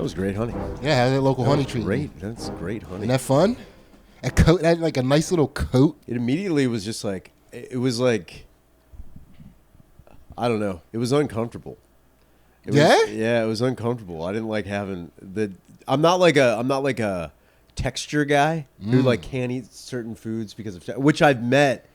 That was great honey. Yeah, how's that local honey treat? Great. That's great honey. Isn't that fun? A coat, that like a nice little coat. It immediately was just like, it was like, I don't know. It was uncomfortable. Yeah, it was uncomfortable. I didn't like having I'm not like a texture guy who like can't eat certain foods because of which I've met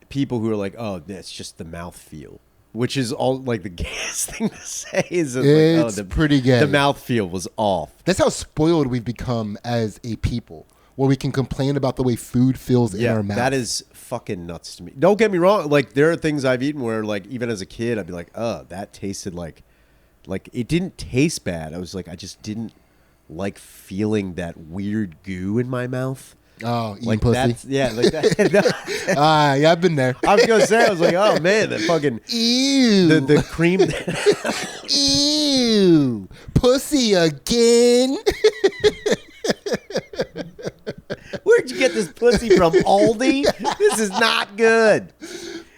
people who are like, oh, that's just the mouth feel, which is all like the gayest thing to say. It's pretty gay. The mouth feel was off. That's how spoiled we've become as a people, where we can complain about the way food feels in our mouth. That is fucking nuts to me. Don't get me wrong. Like, there are things I've eaten where, like, even as a kid, I'd be like, oh, that tasted like it didn't taste bad. I was like, I just didn't like feeling that weird goo in my mouth. Oh, eating like pussy. Like that. Yeah, I've been there. I was gonna say, I was like, oh man, that fucking ew, the cream. Ew, pussy again. Where'd you get this pussy from, Aldi? This is not good.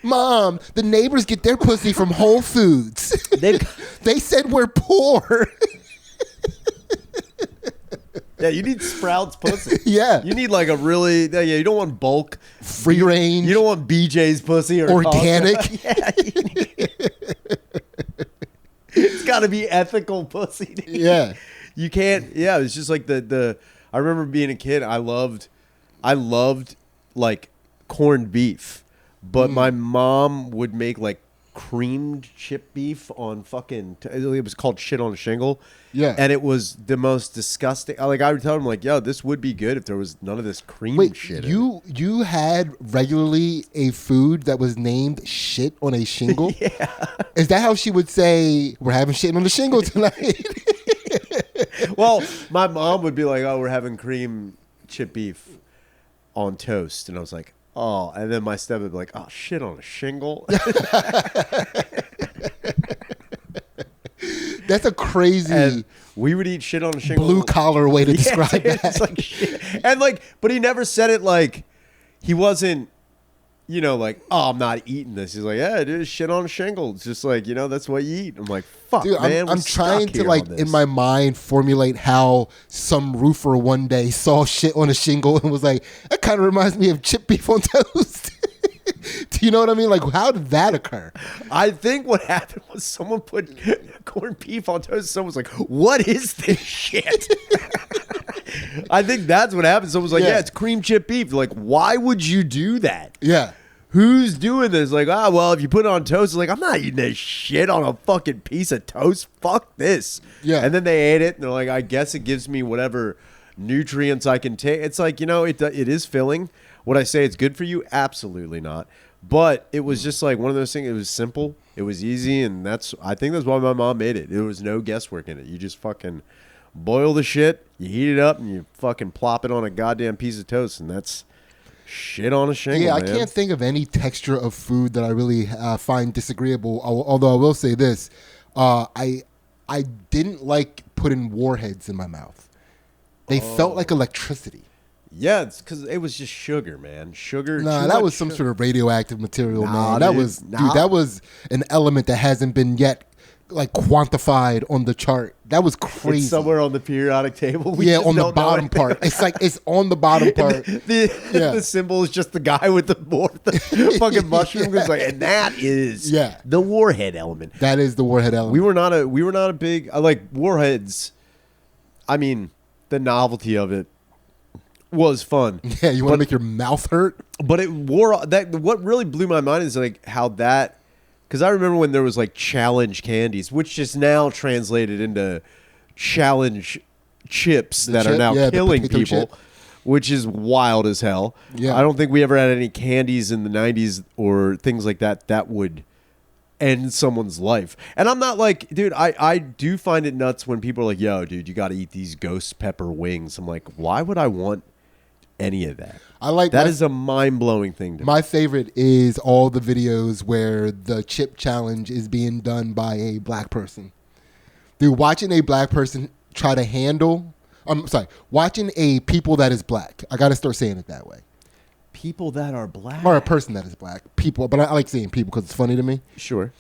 Mom, the neighbors get their pussy from Whole Foods. They said we're poor. Yeah, you need Sprouts pussy. Yeah. You need like a really, you don't want bulk. Free range. You don't want BJ's pussy or organic. Yeah. It's got to be ethical pussy. Dude. Yeah. You can't, it's just like I remember being a kid, I loved like corned beef, but my mom would make like creamed chip beef on fucking, it was called shit on a shingle. Yeah. And it was the most disgusting. Like, I would tell them, like, yo, this would be good if there was none of this cream shit. You had regularly a food that was named shit on a shingle? Yeah. Is that how she would say, we're having shit on the shingle tonight? Well, my mom would be like, oh, we're having cream chip beef on toast. And I was like, oh. And then my step would be like, oh, shit on a shingle. That's a crazy. And we would eat shit on a shingle. Blue collar way to describe that. It's like shit. And like, but he never said it like, he wasn't, like, oh, I'm not eating this. He's like, yeah, it is shit on a shingle. It's just like, that's what you eat. I'm like, fuck, dude, man. I'm trying to like in my mind formulate how some roofer one day saw shit on a shingle and was like, that kind of reminds me of chip beef on toast. Do you know what I mean? Like, how did that occur? I think what happened was someone put corned beef on toast. Someone was like, what is this shit? I think that's what happened. Someone was like, yeah, it's cream chip beef. Like, why would you do that? Yeah. Who's doing this? Like, well, if you put it on toast, it's like, I'm not eating this shit on a fucking piece of toast. Fuck this. Yeah. And then they ate it, and they're like, I guess it gives me whatever nutrients I can take. It's like, it is filling. Would I say it's good for you? Absolutely not. But it was just like one of those things. It was simple. It was easy. And I think that's why my mom made it. There was no guesswork in it. You just fucking boil the shit, you heat it up, and you fucking plop it on a goddamn piece of toast. And that's shit on a shingle, Yeah, man. I can't think of any texture of food that I really find disagreeable. Although I will say this. I didn't like putting warheads in my mouth. They felt like electricity. Yeah, it's because it was just sugar, man. Sugar. Nah, that was some sort of radioactive material, man. That was that was an element that hasn't been yet like quantified on the chart. That was crazy. It's somewhere on the periodic table. On the bottom part. It's like it's on the bottom part. The symbol is just the guy with the fucking mushroom. Yeah. Like, and that is the warhead element. That is the warhead element. We were not a big like warheads. I mean, the novelty of it was fun. Yeah, you want to make your mouth hurt? But it wore that. What really blew my mind is like how that, because I remember when there was like challenge candies, which is now translated into challenge chips that are now killing people, which is wild as hell. Yeah, I don't think we ever had any candies in the 90s or things like that would end someone's life. And I'm not like, dude, I do find it nuts when people are like, yo, dude, you got to eat these ghost pepper wings. I'm like, why would I want any of that? That is a mind-blowing thing to me. My favorite is all the videos where the chip challenge is being done by a black person. Dude, watching a black person try to handle, watching a people that is black. I got to start saying it that way. People that are black? Or a person that is black. People, but I like saying people because it's funny to me. Sure.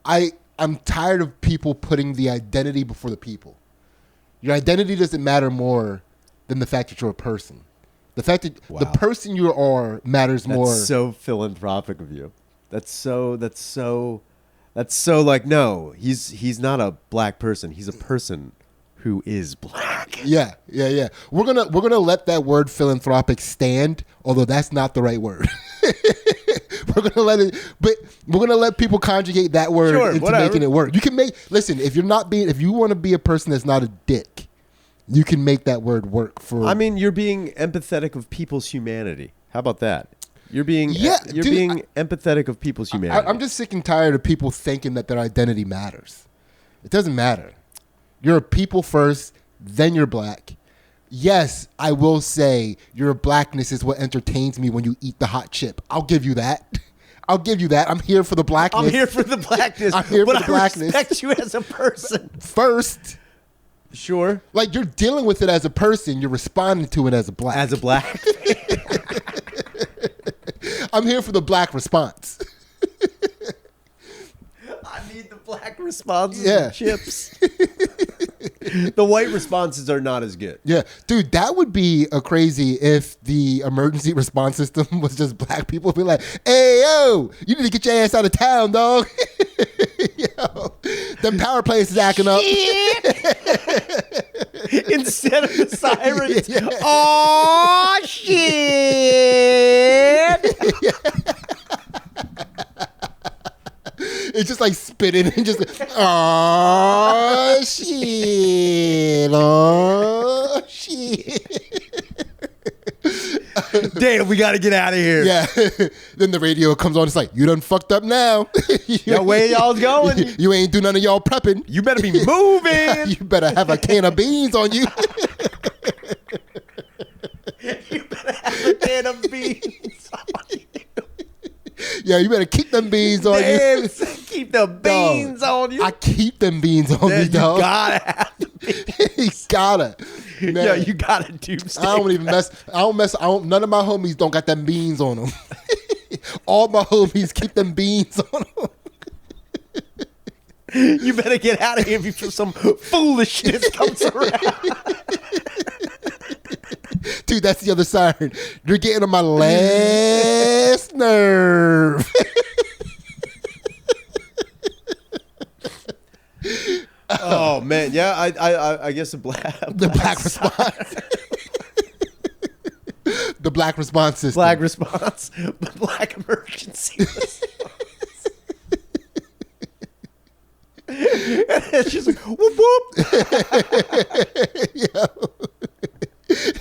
I'm tired of people putting the identity before the people. Your identity doesn't matter more than the fact that you're a person. The fact that the person you are matters more. That's so philanthropic of you. That's so like, no, he's not a black person. He's a person who is black. Yeah. We're gonna let that word philanthropic stand, although that's not the right word. We're gonna let it, but we're gonna let people conjugate that word into making it work. You can listen, if you want to be a person that's not a dick, you can make that word work for. I mean, you're being empathetic of people's humanity. How about that? You're being empathetic of people's humanity. I'm just sick and tired of people thinking that their identity matters. It doesn't matter. You're a people first, then you're black. Yes, I will say your blackness is what entertains me when you eat the hot chip. I'll give you that. I'm here for the blackness. I'm here for the blackness. I'm here for the blackness. I respect you as a person. First. Sure. Like, you're dealing with it as a person. You're responding to it as a black. As a black. I'm here for the black response. I need the black responses of chips. The white responses are not as good. Yeah. Dude, that would be a crazy if the emergency response system was just black people be like, hey, yo, you need to get your ass out of town, dog. Yo, them power plants is acting up. Instead of the sirens, oh, shit. It's just like spitting and just, oh, shit. Oh, shit. Damn, we got to get out of here. Yeah. Then the radio comes on. It's like, you done fucked up now. Yo, where y'all's going? You ain't do none of y'all prepping. You better be moving. You better have a can of beans on you. You better have a can of beans on you. Yeah, you better keep them beans on you. Keep the beans on you. I keep them beans on me, dog. You gotta have the beans. You gotta. Man, yeah, you gotta do something. None of my homies don't got them beans on them. All my homies keep them beans on them. You better get out of here before some foolishness comes around. Dude, that's the other siren. You're getting on my last nerve. Oh man, yeah, I guess the black response. The black response system. Black response, the black emergency response. It's just like whoop whoop.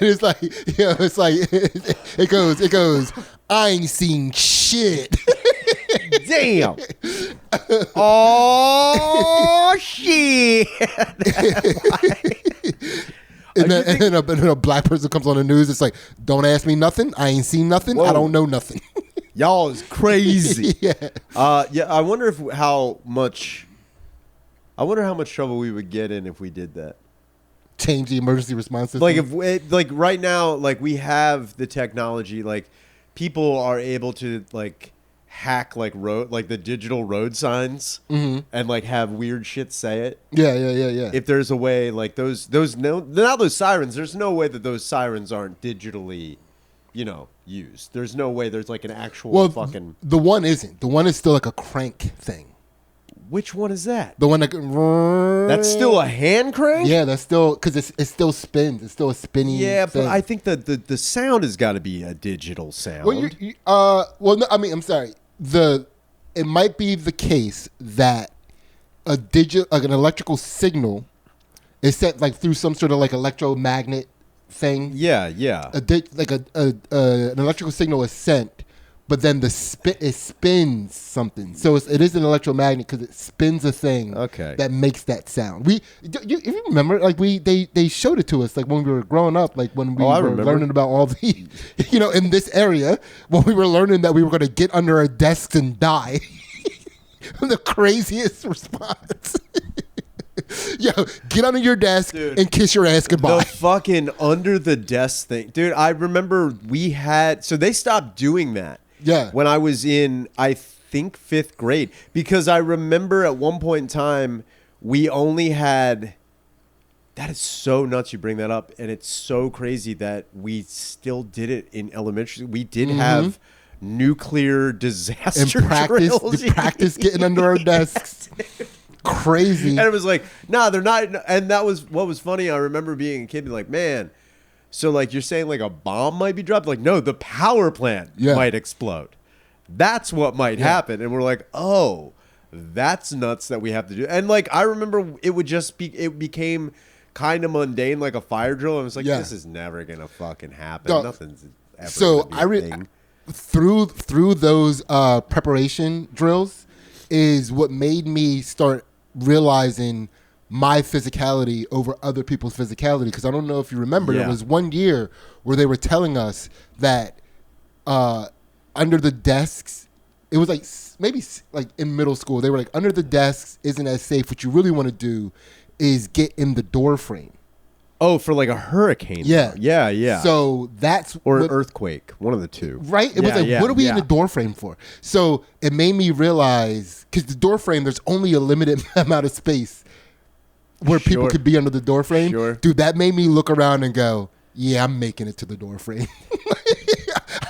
It's like, it goes. I ain't seen shit. Damn. Oh shit. And then a black person comes on the news. It's like, don't ask me nothing. I ain't seen nothing. Whoa. I don't know nothing. Y'all is crazy. Yeah. I wonder how much trouble we would get in if we did that. Change the emergency response system. Like right now, like we have the technology, like people are able to like hack like the digital road signs and like have weird shit say it. Yeah. If there's a way, like those sirens, there's no way that those sirens aren't digitally, used. There's no way there's like an actual fucking. The one isn't. The one is still like a crank thing. Which one is that? The one that's still a hand crank? Yeah, that's still, because it still spins. It's still a spinning. Yeah, thing. but I think the sound has got to be a digital sound. No, I mean, I'm sorry. It might be the case that an electrical signal is sent like through some sort of like electromagnet thing. Yeah. An electrical signal is sent, but then it spins something. So it is an electromagnet because it spins a thing that makes that sound. If you remember, like they showed it to us like when we were growing up, like when we were learning about all the, in this area, when we were learning that we were going to get under our desks and die. The craziest response. Yo, get under your desk and kiss your ass goodbye. The fucking under the desk thing. Dude, I remember they stopped doing that. Yeah. When I was in, I think 5th grade, because I remember at one point in time, we only had That is so nuts you bring that up. And it's so crazy that we still did it in elementary. We did have nuclear disaster drills. Practice getting under our desks. Crazy. And it was like, nah, they're not. And that was what was funny. I remember being a kid being like, man, so like you're saying like a bomb might be dropped. Like, no, the power plant might explode. That's what might happen. And we're like, oh, that's nuts that we have to do. And like, I remember it became kind of mundane, like a fire drill. And I was like, this is never going to fucking happen. No. Nothing's ever So gonna be a thing. Through those preparation drills is what made me start realizing my physicality over other people's physicality. Because I don't know if you remember, there was one year where they were telling us that under the desks, it was like maybe like in middle school, they were like, under the desks isn't as safe. What you really want to do is get in the door frame. Oh, for like a hurricane. Yeah. Yeah. So that's... Or an earthquake. One of the two. Right? It was like, what are we in the door frame for? So it made me realize, because the door frame, there's only a limited amount of space where people could be under the door frame. Sure. Dude, that made me look around and go, yeah, I'm making it to the door frame.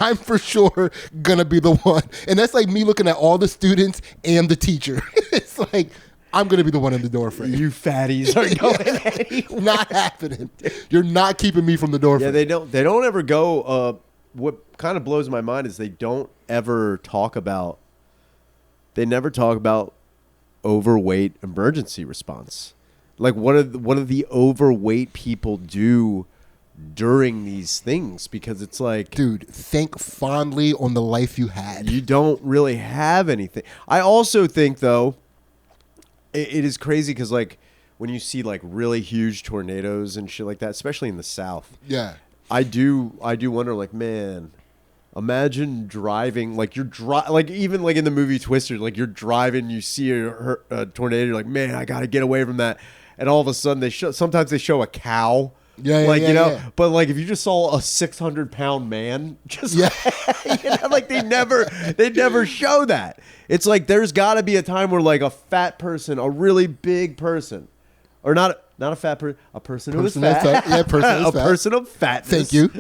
I'm for sure going to be the one. And that's like me looking at all the students and the teacher. It's like... I'm going to be the one in the door frame. You fatties are going anywhere. Not happening. You're not keeping me from the door frame. Yeah, they don't ever go. What kind of blows my mind is they don't ever talk about. They never talk about overweight emergency response. Like what do the overweight people do during these things? Because it's like, dude, think fondly on the life you had. You don't really have anything. I also think though. It is crazy because, like, when you see, like, really huge tornadoes and shit like that, especially in the South. Yeah. I do wonder, like, man, imagine driving, like, like, even, like, in the movie Twister, like, you're driving, you see a tornado, you're like, man, I got to get away from that. And all of a sudden, sometimes they show a cow. Yeah. But like if you just saw a 600-pound man, just like they never show that. It's like there's got to be a time where like a fat person, a really big person, or not a fat person, a person who is fat, person of fatness. Thank you.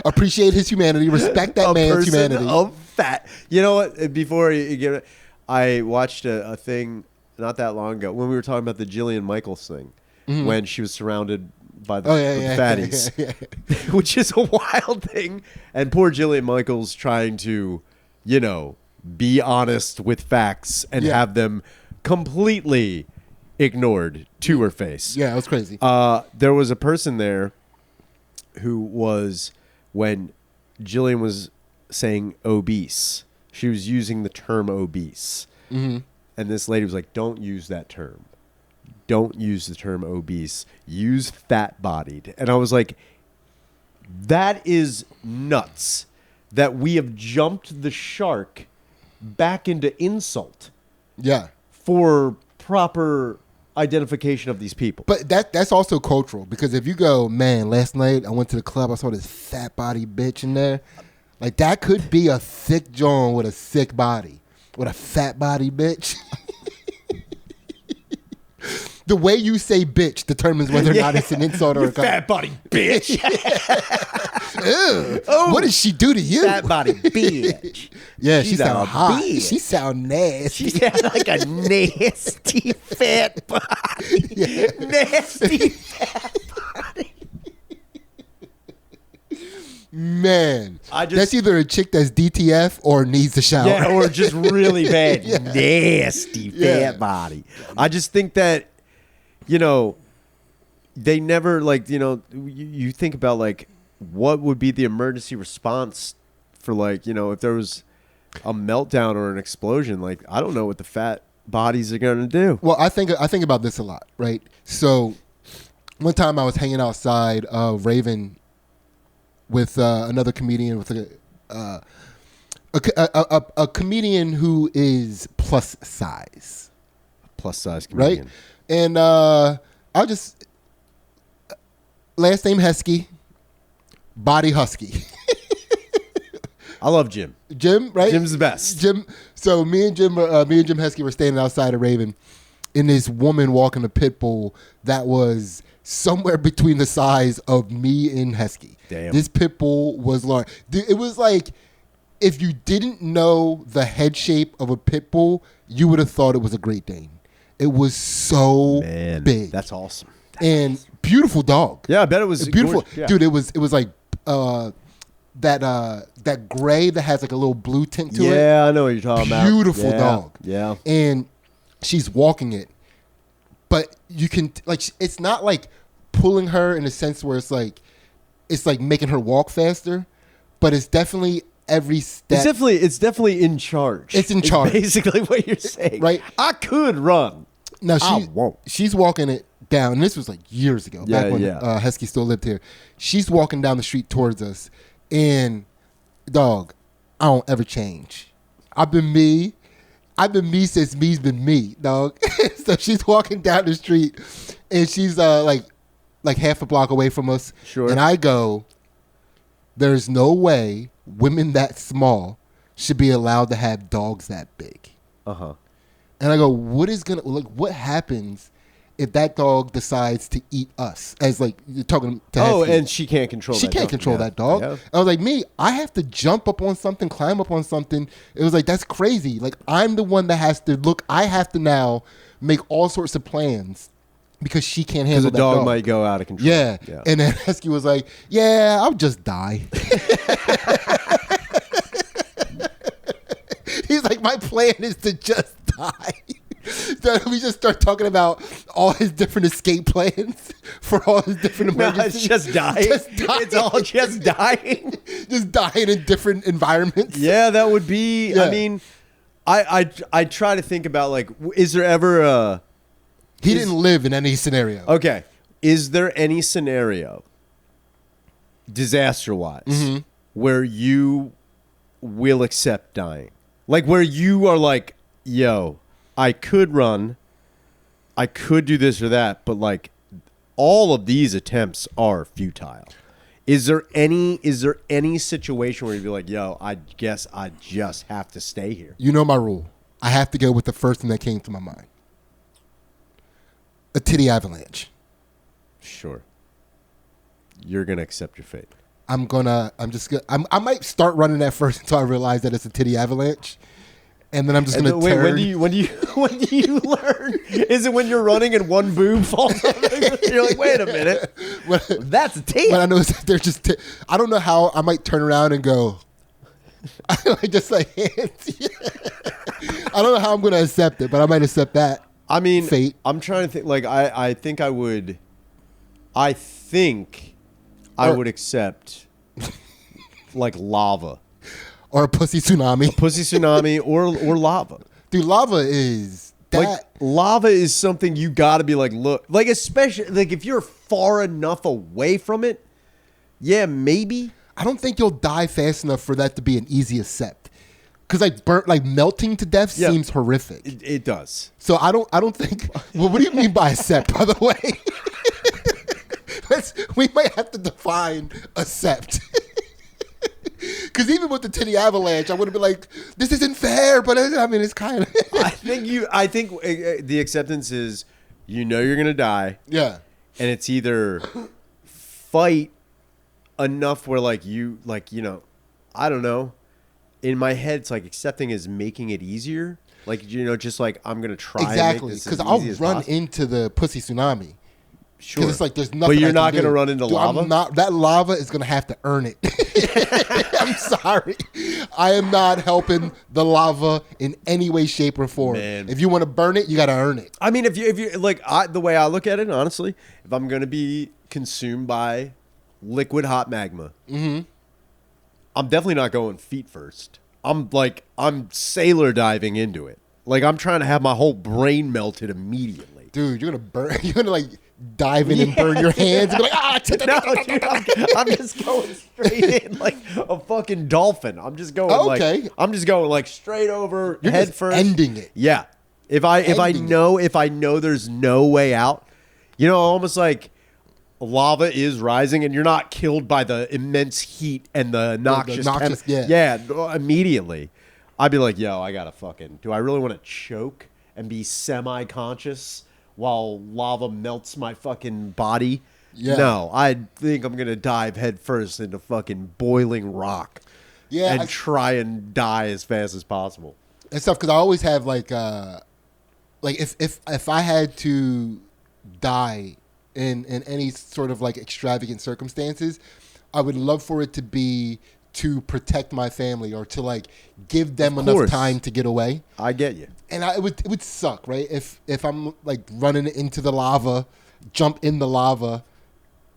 Appreciate his humanity. Respect that man's humanity. A person of fat. You know what? Before you get it, I watched a thing not that long ago when we were talking about the Jillian Michaels thing when she was surrounded by the fatties, which is a wild thing. And poor Jillian Michaels trying to, be honest with facts and have them completely ignored to her face. Yeah, it was crazy. There was a person there who was, when Jillian was saying obese, she was using the term obese. Mm-hmm. And this lady was like, don't use that term. Don't use the term obese. Use fat-bodied. And I was like, that is nuts that we have jumped the shark back into insult. Yeah. For proper identification of these people. But that's also cultural, because if you go, man, last night I went to the club, I saw this fat body bitch in there. Like that could be a thick John with a sick body. With a fat body bitch. The way you say bitch determines whether or not it's an insult or a compliment. Fat body bitch. What did she do to you? Fat body bitch. Yeah, she sound hot. She sound nasty. She sound like a nasty fat body. Yeah. Nasty fat body. Man, that's either a chick that's DTF or needs a shower. Yeah, or just really bad. Nasty fat body. I just think that, they never, like, you think about, like, what would be the emergency response for, like, if there was a meltdown or an explosion. Like, I don't know what the fat bodies are going to do. Well, I think about this a lot, right? So one time I was hanging outside of Raven with another comedian, with a comedian who is plus size. Plus size comedian. Right? And I'll just, last name Heskey, body husky. I love Jim. Jim, right? Jim's the best. Jim. So me and Jim Heskey were standing outside of Raven, and this woman walking a pit bull that was somewhere between the size of me and Hesky. Damn. This pit bull was large. It was like, if you didn't know the head shape of a pit bull, you would have thought it was a Great Dane. It was so big. That's awesome. And beautiful dog. Yeah, I bet it was beautiful. Yeah. Dude, it was like that gray that has like a little blue tint to it. Yeah, I know what you're talking about. Beautiful dog. Yeah. And she's walking it. But you can, like, it's not like pulling her in a sense where it's like making her walk faster, but it's definitely every step. It's definitely in charge. It's in charge. Basically what you're saying. Right. I could run. Now I won't. She's walking it down. And this was like years ago, back when Hesky still lived here. She's walking down the street towards us. And, dog, I don't ever change. I've been me since me's been me, dog. So she's walking down the street, and she's like half a block away from us. Sure. And I go, there's no way women that small should be allowed to have dogs that big. Uh-huh. And I go, what happens if that dog decides to eat us? As like you're talking to Hesky. And she can't control that dog. She can't control that dog. Yeah. I was like, I have to jump up on something, climb up on something. It was like, that's crazy. Like, I'm the one that has to look. I have to now make all sorts of plans because she can't handle that dog. Because the dog might go out of control. Yeah. And then Hesky was like, yeah, I'll just die. He's like, my plan is to just die. So we just start talking about all his different escape plans for all his different emergencies. No, it's just dying. It's all just dying. Just dying in different environments. Yeah, that would be. Yeah. I mean, I try to think about, like, is there ever a? He didn't live in any scenario. Okay, is there any scenario, disaster-wise, where you will accept dying? Like, where you are like, yo, I could run, I could do this or that, but like all of these attempts are futile. Is there any situation where you'd be like, yo, I guess I just have to stay here? You know my rule. I have to go with the first thing that came to my mind. A titty avalanche. Sure. You're gonna accept your fate. I might start running that first until I realize that it's a titty avalanche. And then I'm just going to turn. When do you learn? Is it when you're running and one boob falls off? You're like, wait a minute. That's a titty. But I know they're just, I don't know how I might turn around and go, just like hands. I don't know how I'm going to accept it, but I might accept that. I mean, fate. I'm trying to think. Like, I think I would accept like lava. Or a pussy tsunami. Pussy tsunami or lava. Dude, lava is that. Like, lava is something you got to be like, look. Like, especially, like, if you're far enough away from it, yeah, maybe. I don't think you'll die fast enough for that to be an easy accept. Because, like, melting to death seems horrific. It does. So I don't think. Well, what do you mean by accept, by the way? We might have to define accept. Because even with the titty avalanche, I would have been like, "This isn't fair," but I mean, it's kind of. I think the acceptance is, you're gonna die. Yeah. And it's either fight enough where I don't know. In my head, it's like accepting is making it easier. Like, just like I'm gonna try. Exactly. Because I'll run into the pussy tsunami. Sure. Because it's like there's nothing. But you're not going to run into lava? That lava is going to have to earn it. I'm sorry. I am not helping the lava in any way, shape, or form. Man. If you want to burn it, you got to earn it. I mean, if you like, the way I look at it, honestly, if I'm going to be consumed by liquid hot magma, I'm definitely not going feet first. I'm sailor diving into it. Like, I'm trying to have my whole brain melted immediately. Dude, you're going to burn. You're going to, like, dive in and burn your hands and be like, no, dude, I'm just going straight in like a fucking dolphin. I'm just going like straight over head first. Ending it. Yeah. If I know there's no way out, almost like lava is rising and you're not killed by the immense heat and the noxious immediately. I'd be like, yo, I gotta do I really want to choke and be semi-conscious while lava melts my fucking body. Yeah. No, I think I'm going to dive headfirst into fucking boiling rock. Yeah, and try and die as fast as possible. And stuff, because I always have like if I had to die in any sort of like extravagant circumstances, I would love for it to be to protect my family or to like give them enough time to get away. I get you. And it would suck, right? If I'm like running into the lava, jump in the lava,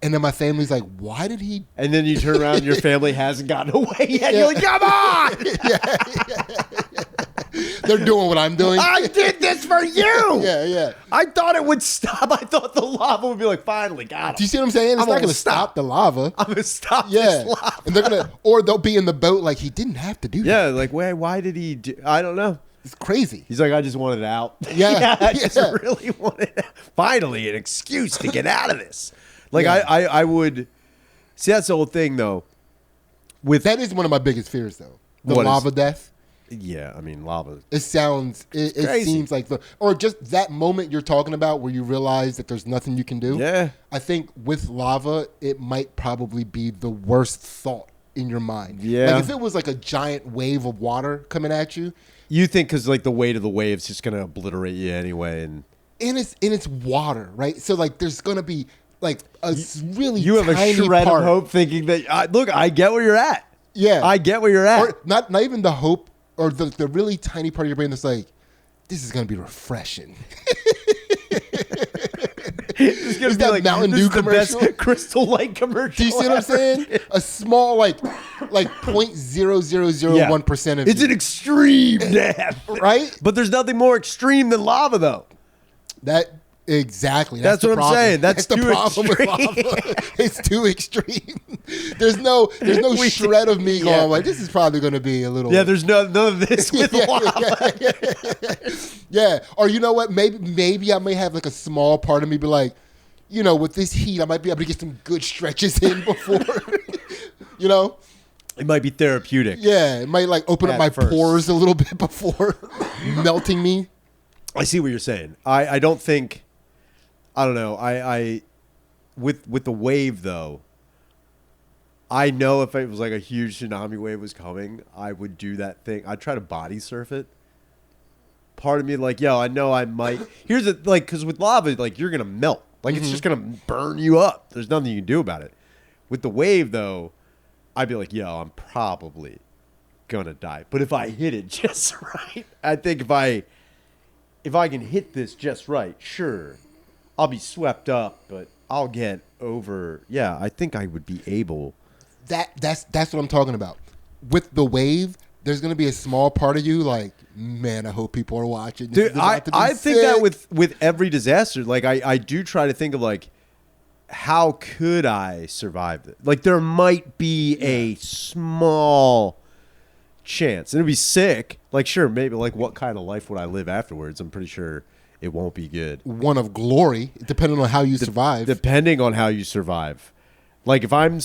and then my family's like, why did he? And then you turn around and your family hasn't gotten away yet. You're like, come on! They're doing what I'm doing. I did this for you! Yeah. I thought it would stop. I thought the lava would be like, finally, got him. Do you see what I'm saying? It's not going to stop the lava. I'm going to stop this lava. And or they'll be in the boat like, he didn't have to do that. Yeah, like, why did he do? I don't know. It's crazy. He's like, I just wanted out. Yeah. I just really wanted out. Finally, an excuse to get out of this. Like, I would... See, that's the whole thing, though. That is one of my biggest fears, though. The lava death. Yeah, I mean, lava. It seems like or just that moment you're talking about where you realize that there's nothing you can do. Yeah. I think with lava, it might probably be the worst thought in your mind. Yeah. Like if it was like a giant wave of water coming at you. You think because like the weight of the wave's just going to obliterate you anyway. And it's water, right? So like there's going to be like a really you have tiny a shred part. of hope thinking that, look, I get where you're at. Yeah. I get where you're at. Or not even the hope or the really tiny part of your brain that's like, this is going to be refreshing. It's going to be that like Mountain Dew commercial? The best Crystal Light commercial. Do you see what I'm saying? A small like 0.0001% of it's an extreme death. Right? But there's nothing more extreme than lava, though. Exactly. That's what I'm saying. That's the too problem extreme. with lava. It's too extreme. There's no shred of me going like, this is probably going to be a little. Yeah, there's none of this with lava. Yeah. Or you know what? Maybe I may have like a small part of me be like, you know, with this heat, I might be able to get some good stretches in before, you know? It might be therapeutic. Yeah. It might like open up my pores a little bit before melting me. I see what you're saying. I don't think... I don't know. I with the wave though, I know if it was like a huge tsunami wave was coming, I would do that thing. I'd try to body surf it. Part of me like, yo, I know I might. Here's the like, because with lava, like you're gonna melt. Like it's just gonna burn you up. There's nothing you can do about it. With the wave though, I'd be like, yo, I'm probably gonna die. But if I hit it just right, I think if I can hit this just right, sure. I'll be swept up, but I'll get over. Yeah, I think I would be able. That's what I'm talking about. With the wave, there's going to be a small part of you like, man, I hope people are watching. Dude, I think that with every disaster, like I do try to think of like, how could I survive this? Like there might be a small chance. And it'd be sick. Like sure, maybe like what kind of life would I live afterwards? I'm pretty sure it won't be good. One of glory, depending on how you survive. Depending on how you survive. Like if I'm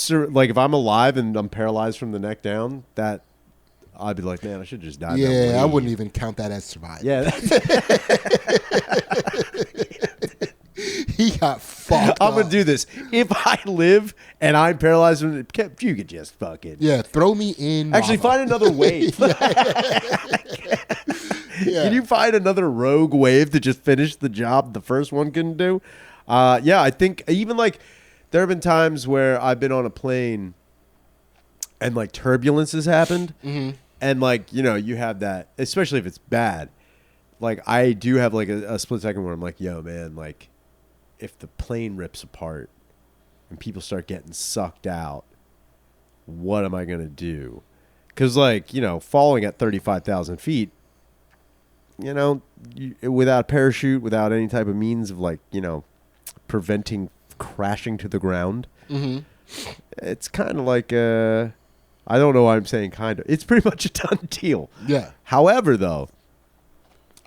alive and I'm paralyzed from the neck down, that I'd be like, man, I should just die. Yeah, I wouldn't even count that as survival. Yeah. He got fucked. I'm gonna do this. If I live and I'm paralyzed, you could just fucking throw me in. Actually, lava. find another wave. Can you find another rogue wave to just finish the job the first one couldn't do? I think even like there have been times where I've been on a plane and like turbulence has happened, and like you have that, especially if it's bad. Like I do have like a split second where I'm like, yo, man, like if the plane rips apart and people start getting sucked out, what am I gonna do? Because like falling at 35,000 feet. Without a parachute, without any type of means of like, preventing crashing to the ground, it's kind of like I don't know why I'm saying kind of. It's pretty much a done deal. Yeah. However, though,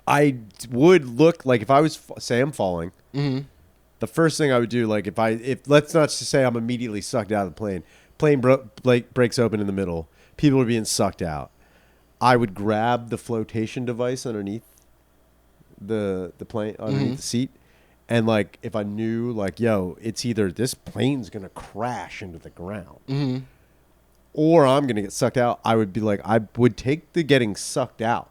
I would look like if I was say I'm falling, the first thing I would do, like if let's not just say I'm immediately sucked out of the plane breaks open in the middle, people are being sucked out. I would grab the flotation device underneath the plane underneath the seat. And like, if I knew like, yo, it's either this plane's gonna crash into the ground, or I'm gonna get sucked out, I would be like, I would take the getting sucked out.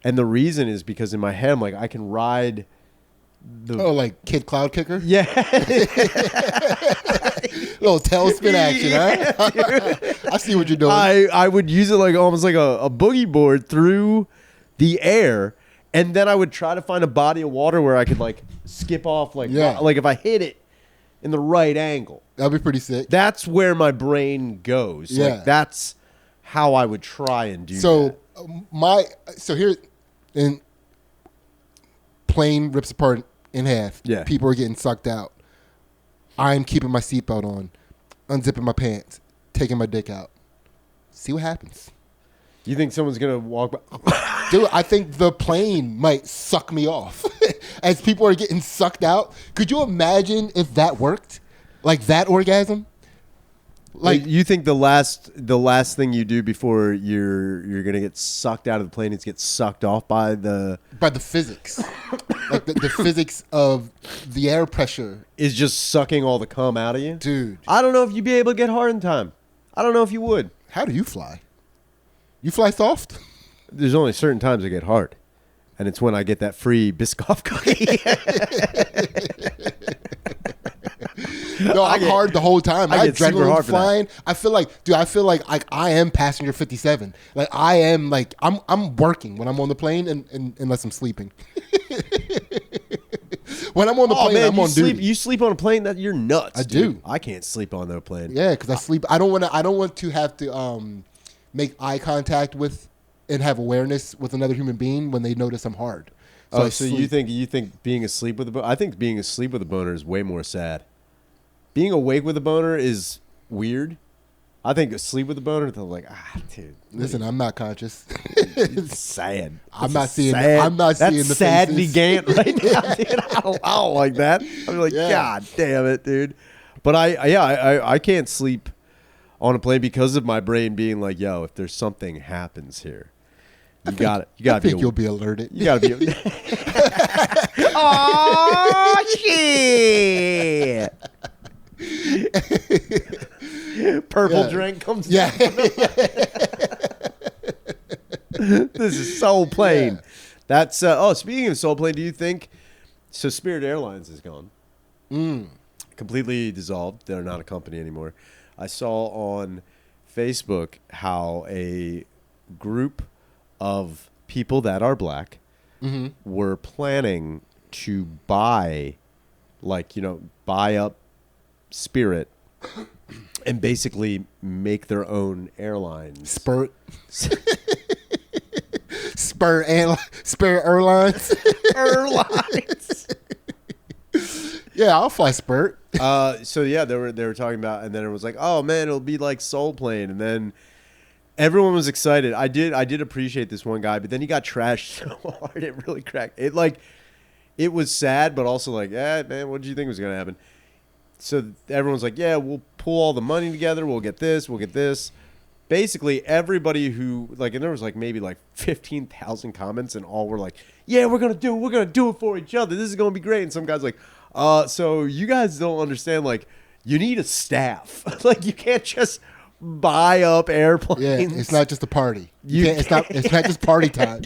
And the reason is because in my head, I'm like, I can ride the like Kid Cloud Kicker? Yeah. Little tailspin action, huh? I see what you're doing. I would use it like almost like a boogie board through the air, and then I would try to find a body of water where I could like skip off like if I hit it in the right angle. That'd be pretty sick. That's where my brain goes. Yeah. Like, that's how I would try and do that. So here, and plane rips apart in half. Yeah. People are getting sucked out. I'm keeping my seatbelt on, unzipping my pants, taking my dick out. See what happens. You think someone's gonna walk by? Dude, I think the plane might suck me off as people are getting sucked out. Could you imagine if that worked? Like that orgasm? Like, you think the last thing you do before you're gonna get sucked out of the plane is get sucked off by the physics, like the physics of the air pressure is just sucking all the cum out of you, dude. I don't know if you'd be able to get hard in time. I don't know if you would. How do you fly? You fly soft? There's only certain times I get hard, and it's when I get that free Biscoff cookie. No, I'm hard the whole time. My adrenaline flying. I feel like I am passenger 57. Like I am like I'm working when I'm on the plane and unless I'm sleeping. When I'm on the plane, I'm on duty. You sleep on a plane? That you're nuts. I dude. do. I can't sleep on no plane. Yeah, because I sleep. I don't want to have to make eye contact with and have awareness with another human being when they notice I'm hard. So you think being asleep with a boner? I think being asleep with a boner is way more sad. Being awake with a boner is weird. I think asleep with a boner, they're like, dude. Listen, I'm not conscious. It's sad. I'm not seeing the sadly faces. Gantt right now, dude. I don't like that. I'm like, God damn it, dude. But I can't sleep on a plane because of my brain being like, yo, if there's something happens here, you got it. I think you'll be alerted. You got to be. Oh shit! Purple drink comes. Yeah. This is Soul Plane. Yeah. That's speaking of Soul Plane, do you think so? Spirit Airlines is gone. Completely dissolved. They're not a company anymore. I saw on Facebook how a group of people that are black were planning to buy up Spirit and basically make their own airlines. Spirit Airlines. Airlines. Yeah, I'll fly Spirit. So yeah, they were talking about, and then it was like, oh man, it'll be like Soul Plane, and then everyone was excited. I did appreciate this one guy, but then he got trashed so hard it really cracked. It was sad, but also like, man, what did you think was gonna happen? So everyone's like, yeah, we'll pull all the money together. We'll get this. We'll get this. Basically, everybody who and there was maybe 15,000 comments, and all were like, yeah, we're gonna do it for each other. This is gonna be great. And some guys like, so you guys don't understand. You need a staff. You can't just buy up airplanes. Yeah, it's not just a party. It's not just party time.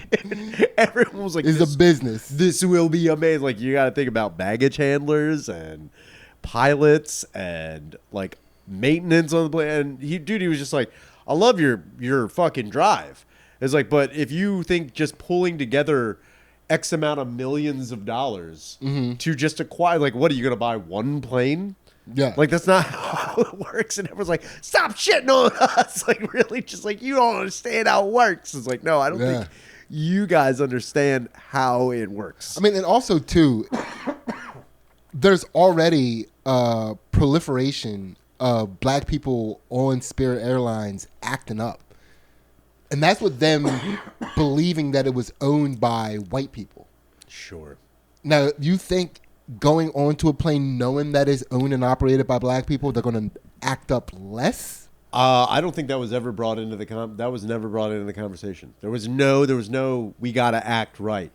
Everyone was like, it's a business. This will be amazing. You got to think about baggage handlers and pilots and maintenance on the plane. And he was just like, I love your fucking drive. It's like, but if you think just pulling together X amount of millions of dollars to just acquire, what are you going to buy one plane? Yeah. That's not how it works. And everyone's like, stop shitting on us. Really just you don't understand how it works. It's like, no, I don't think you guys understand how it works. I mean, and also too, there's already proliferation of black people on Spirit Airlines acting up. And that's with them believing that it was owned by white people. Sure. Now, you think going onto a plane knowing that it's owned and operated by black people, they're going to act up less? I don't think that was ever brought into that was never brought into the conversation. There was no we got to act right.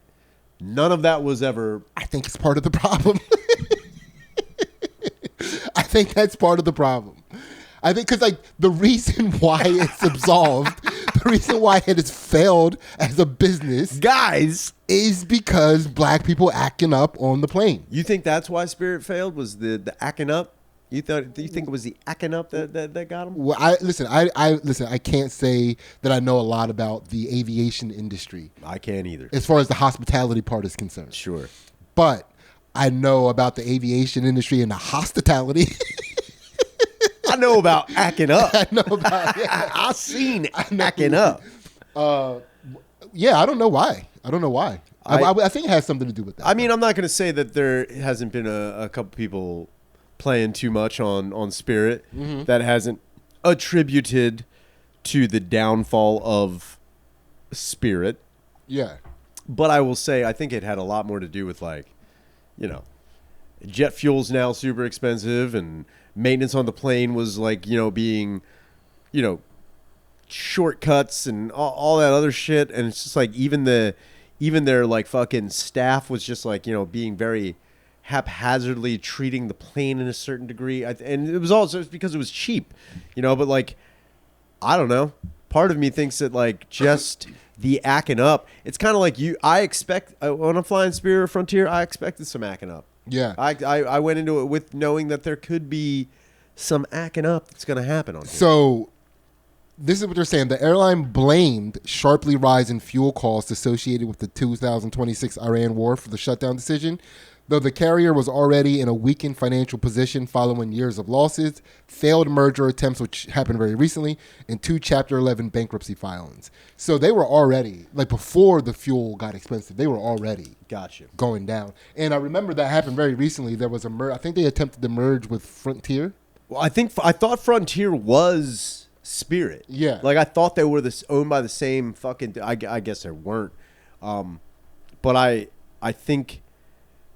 None of that was ever. I think it's part of the problem. I think that's part of the problem. I think because like the reason why it's absolved, the reason why it has failed as a business, guys, is because black people acting up on the plane. You think that's why Spirit failed? Was the acting up? You think it was the acting up that got them? Well, I listen. I can't say that I know a lot about the aviation industry. I can't either, as far as the hospitality part is concerned. Sure, but I know about the aviation industry and the hospitality. I know about acting up. I know about. Yeah. I've seen acting up. Yeah, I don't know why. I think it has something to do with that. I mean, I'm not going to say that there hasn't been a couple people playing too much on Spirit that hasn't attributed to the downfall of Spirit. Yeah. But I will say, I think it had a lot more to do with, like, you know, jet fuel's now super expensive, and maintenance on the plane was like, you know, being, you know, shortcuts and all that other shit. And it's just like even their like fucking staff was just like, you know, being very haphazardly treating the plane in a certain degree. And it was also because it was cheap, you know, but like, I don't know. Part of me thinks that like just the acting up, it's kind of like I expect when I'm flying Spirit or Frontier, I expected some acting up. Yeah. I went into it with knowing that there could be some acting up that's going to happen on here. So this is what they're saying. The airline blamed sharply rise in fuel costs associated with the 2026 Iran war for the shutdown decision. Though the carrier was already in a weakened financial position following years of losses, failed merger attempts, which happened very recently, and 2 Chapter 11 bankruptcy filings. So they were already, like before the fuel got expensive, they were already going down. And I remember that happened very recently. There was I think they attempted to merge with Frontier. Well, I thought Frontier was Spirit. Yeah. Like I thought they were owned by the same fucking, I guess they weren't. But I think,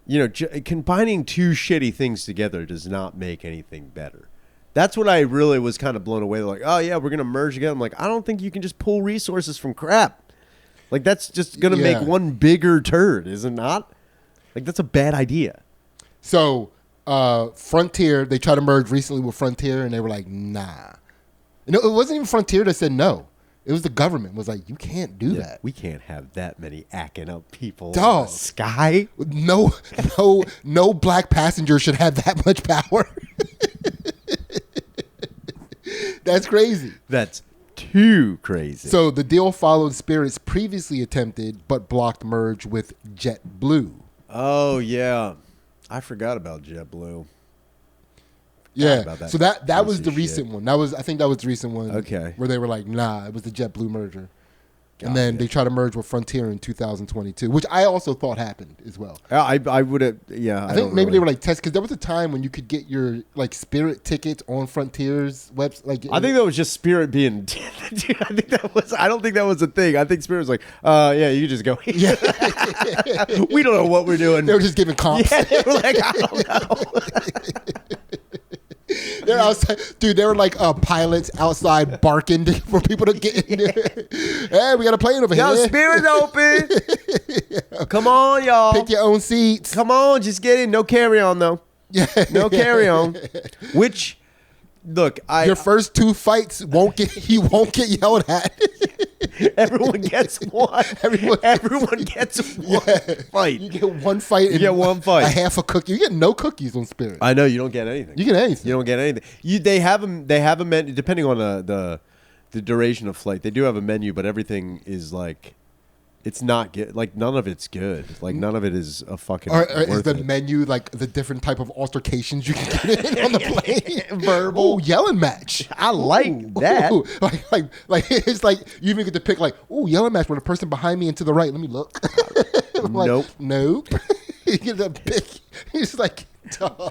you know, combining two shitty things together does not make anything better. That's what I really was kind of blown away. Like, oh yeah, we're gonna merge together. I'm like, I don't think you can just pull resources from crap. Like that's just gonna make one bigger turd, is it not? Like that's a bad idea. So Frontier, they tried to merge recently with Frontier, and they were like, nah. No, it wasn't even Frontier that said no. It was the government was like, you can't do that. We can't have that many acting up people Dog. in the sky. No black passenger should have that much power. That's crazy. That's too crazy. So the deal followed Spirit's previously attempted but blocked merge with JetBlue. Oh yeah, I forgot about JetBlue. Yeah, so that was the recent one. I think that was the recent one. Okay, where they were like, nah, it was the JetBlue merger, and then they tried to merge with Frontier in 2022, which I also thought happened as well. I would have. Yeah, I think maybe they were like test because there was a time when you could get your like Spirit tickets on Frontier's website. Like, I think that was just Spirit being. Dude, I think that was. I don't think that was a thing. I think Spirit was like, yeah, you just go. Yeah, we don't know what we're doing. They were just giving comps. Yeah, they were like, I don't know. They're outside, dude. They were like pilots outside barking for people to get in there. Hey, we got a plane over here. Yo, Spirit's open. Yeah. Come on, y'all. Pick your own seats. Come on, just get in. No carry on though. Yeah, no carry on. Which, look, your first 2 fights won't get yelled at. Everyone gets one. Everyone gets one fight. You get one fight. You get one fight. A half a cookie. You get no cookies on Spirit. I know you don't get anything. You get anything. You don't get anything. They have a menu depending on the duration of flight. They do have a menu, but everything is like. It's not good. Like none of it's good. Like none of it is a fucking. Or is the menu like the different type of altercations you can get in on the plane? Verbal. Ooh, yelling match. I like that. Ooh. Like it's like you even get to pick like, ooh, yelling match with a person behind me and to the right. Let me look. Nope. You get to pick. He's like.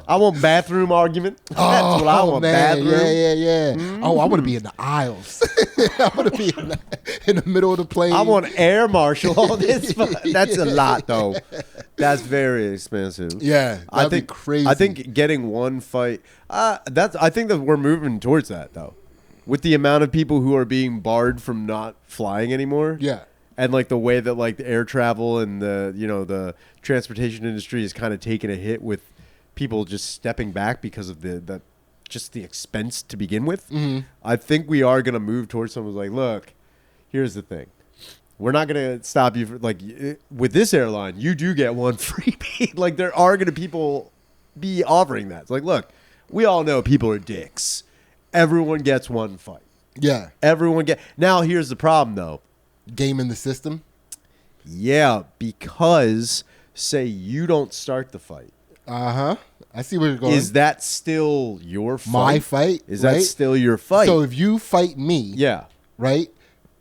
I want bathroom argument. That's what I want. Man. Bathroom. Yeah. Mm-hmm. Oh, I want to be in the aisles. I want to be in the middle of the plane. I want air marshal. All this. That's a lot, though. That's very expensive. Yeah, I think crazy. I think getting one fight. I think that we're moving towards that, though, with the amount of people who are being barred from not flying anymore. Yeah. and like the way that like the air travel and the the transportation industry is kind of taking a hit with people just stepping back because of the just the expense to begin with. I think we are going to move towards someone who's like, look, here's the thing. We're not going to stop you for, like, with this airline, you do get one freebie. Like, there are going to people be offering that. It's like, look, we all know people are dicks. Everyone gets one fight. Yeah. Now, here's the problem, though. Game in the system? Yeah, because, say, you don't start the fight. Uh-huh. I see where you're going. Is that still your fight? My fight? Is that still your fight? So if you fight me, yeah, right?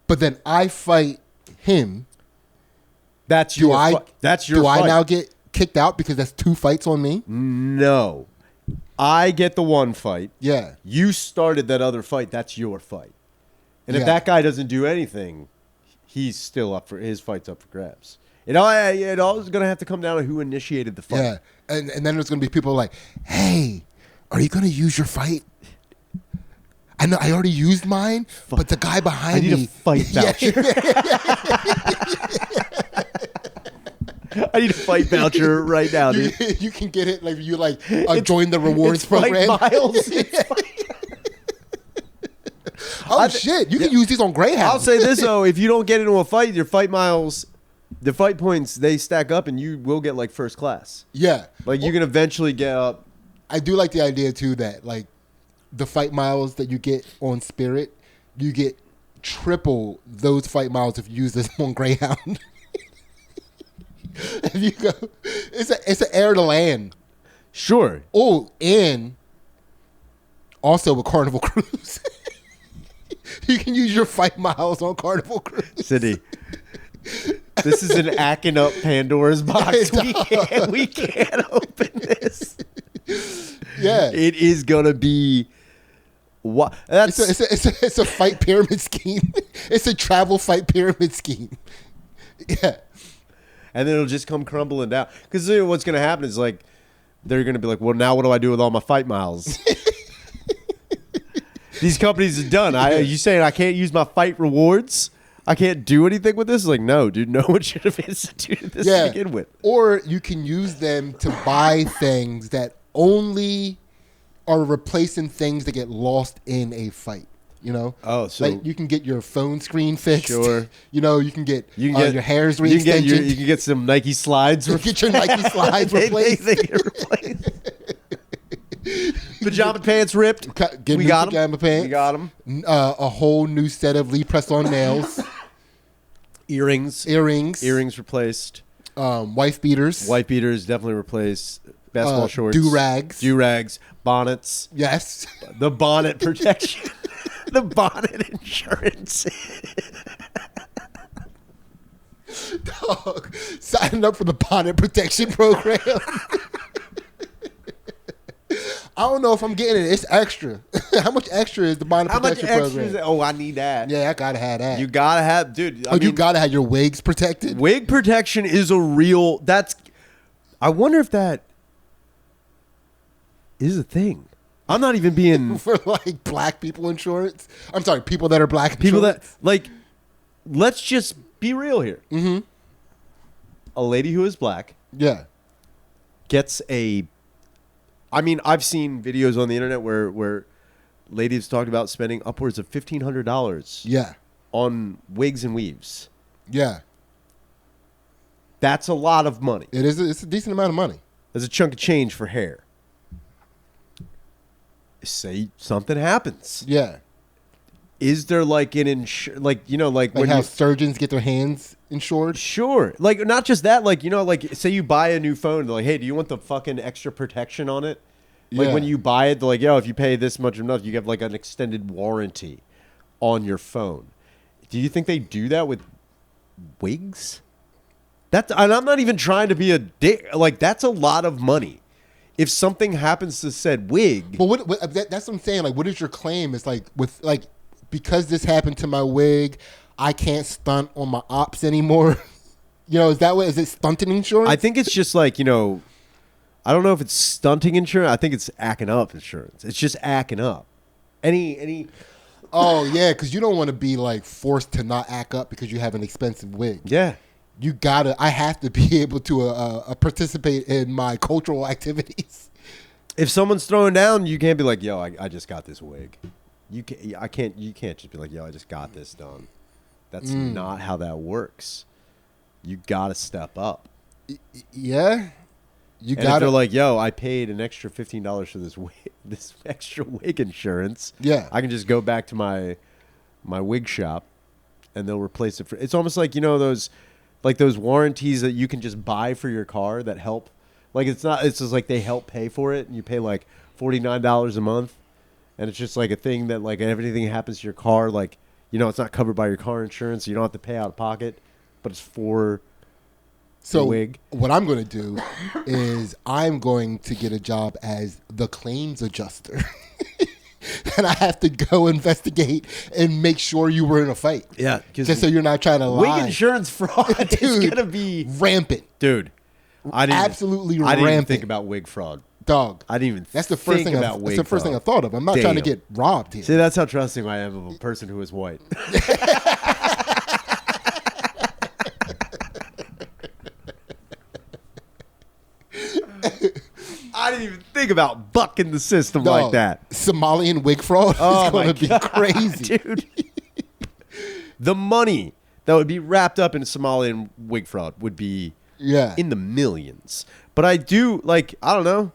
But then I fight him. That's your fight. Do I now get kicked out because that's 2 fights on me? No. I get the one fight. Yeah. You started that other fight. That's your fight. And if that guy doesn't do anything, he's still up for his fight's up for grabs. It all is going to have to come down to who initiated the fight. Yeah. And then there's going to be people like, hey, are you going to use your fight? I know I already used mine, but the guy behind me. I need a fight voucher. I need a fight voucher right now, dude. You can get it. Like you join the rewards program. Miles. Shit! You can use these on Greyhound. I'll say this though: if you don't get into a fight, your fight miles, the fight points they stack up, and you will get like first class. Yeah, like you can eventually get up. I do like the idea too that like the fight miles that you get on Spirit, you get triple those fight miles if you use this on Greyhound. If you go, it's an air to land. Sure. Oh, and also a Carnival Cruise. You can use your fight miles on Carnival Cruise. Sidney, this is an acting up Pandora's box. We can't open this. Yeah, it is gonna be. What? It's a fight pyramid scheme. It's a travel fight pyramid scheme. Yeah. And then it'll just come crumbling down. Because what's going to happen is like, they're going to be like, well, now what do I do with all my fight miles? These companies are done. You saying I can't use my fight rewards? I can't do anything with this? Like, no, dude, no one should have instituted this to begin with. Or you can use them to buy things that only are replacing things that get lost in a fight. You know, so like you can get your phone screen fixed. Sure, you know you can get your hair's re-extension. You can get some Nike slides. You get your Nike slides replaced. They get replaced. Pajama pants ripped. We got them. Pants. We got them. A whole new set of Lee press-on nails. Earrings replaced. Wife beaters. Wife beaters definitely replaced. Basketball shorts. Do-rags. Bonnets. Yes. The bonnet protection. The bonnet insurance. Dog, signing up for the bonnet protection program. I don't know if I'm getting it. It's extra. How much extra is the bonnet protection program? I need that. Yeah, I gotta have that. You gotta have, dude. You gotta have your wigs protected. Wig protection is a real. I wonder if that is a thing. I'm not even being for like black people insurance. I'm sorry, people that are black. People insurance? that like. Let's just be real here. Mm-hmm. A lady who is black. Yeah. Gets a. I mean, I've seen videos on the internet where ladies talked about spending upwards of $1,500. Yeah. On wigs and weaves. Yeah. That's a lot of money. It is. It's a decent amount of money. There's a chunk of change for hair. Say something happens. Yeah. Is there like an like when how surgeons get their hands insured? Sure. Like not just that, like like say you buy a new phone, they're like, hey, do you want the fucking extra protection on it? Like when you buy it, they're like, yo, if you pay this much enough, you get like an extended warranty on your phone. Do you think they do that with wigs? And I'm not even trying to be a dick. Like that's a lot of money. If something happens to said wig, but that's what I'm saying. Like, what is your claim? It's like because this happened to my wig, I can't stunt on my ops anymore. Is that what? Is it stunting insurance? I think it's just like I don't know if it's stunting insurance. I think it's acting up insurance. It's just acting up. Any Oh yeah, because you don't want to be like forced to not act up because you have an expensive wig. Yeah. I have to be able to participate in my cultural activities. If someone's throwing down, you can't be like, yo, I just got this wig. You can't just be like, yo, I just got this done. That's not how that works. You got to step up. Yeah. If they're like, yo, I paid an extra $15 for this wig, this extra wig insurance. Yeah. I can just go back to my wig shop and they'll replace it it's almost like, those warranties that you can just buy for your car that help. Like it's just like they help pay for it and you pay like $49 a month. And it's just like a thing that like everything happens to your car, like, it's not covered by your car insurance. So you don't have to pay out of pocket, but it's for the wig. What I'm going to do is I'm going to get a job as the claims adjuster. And I have to go investigate and make sure you were in a fight. Yeah. Just so you're not trying to lie. Wig insurance fraud is going to be rampant. Dude. Absolutely rampant. I didn't even think about wig fraud. Dog. I didn't even That's the first think thing about wig That's the first fraud. thing I thought of. I'm not trying to get robbed here. See, that's how trusting I am of a person who is white. I didn't even think about bucking the system like that. Somalian wig fraud is going to be crazy. Dude. The money that would be wrapped up in Somalian wig fraud would be in the millions. But I do, like, I don't know.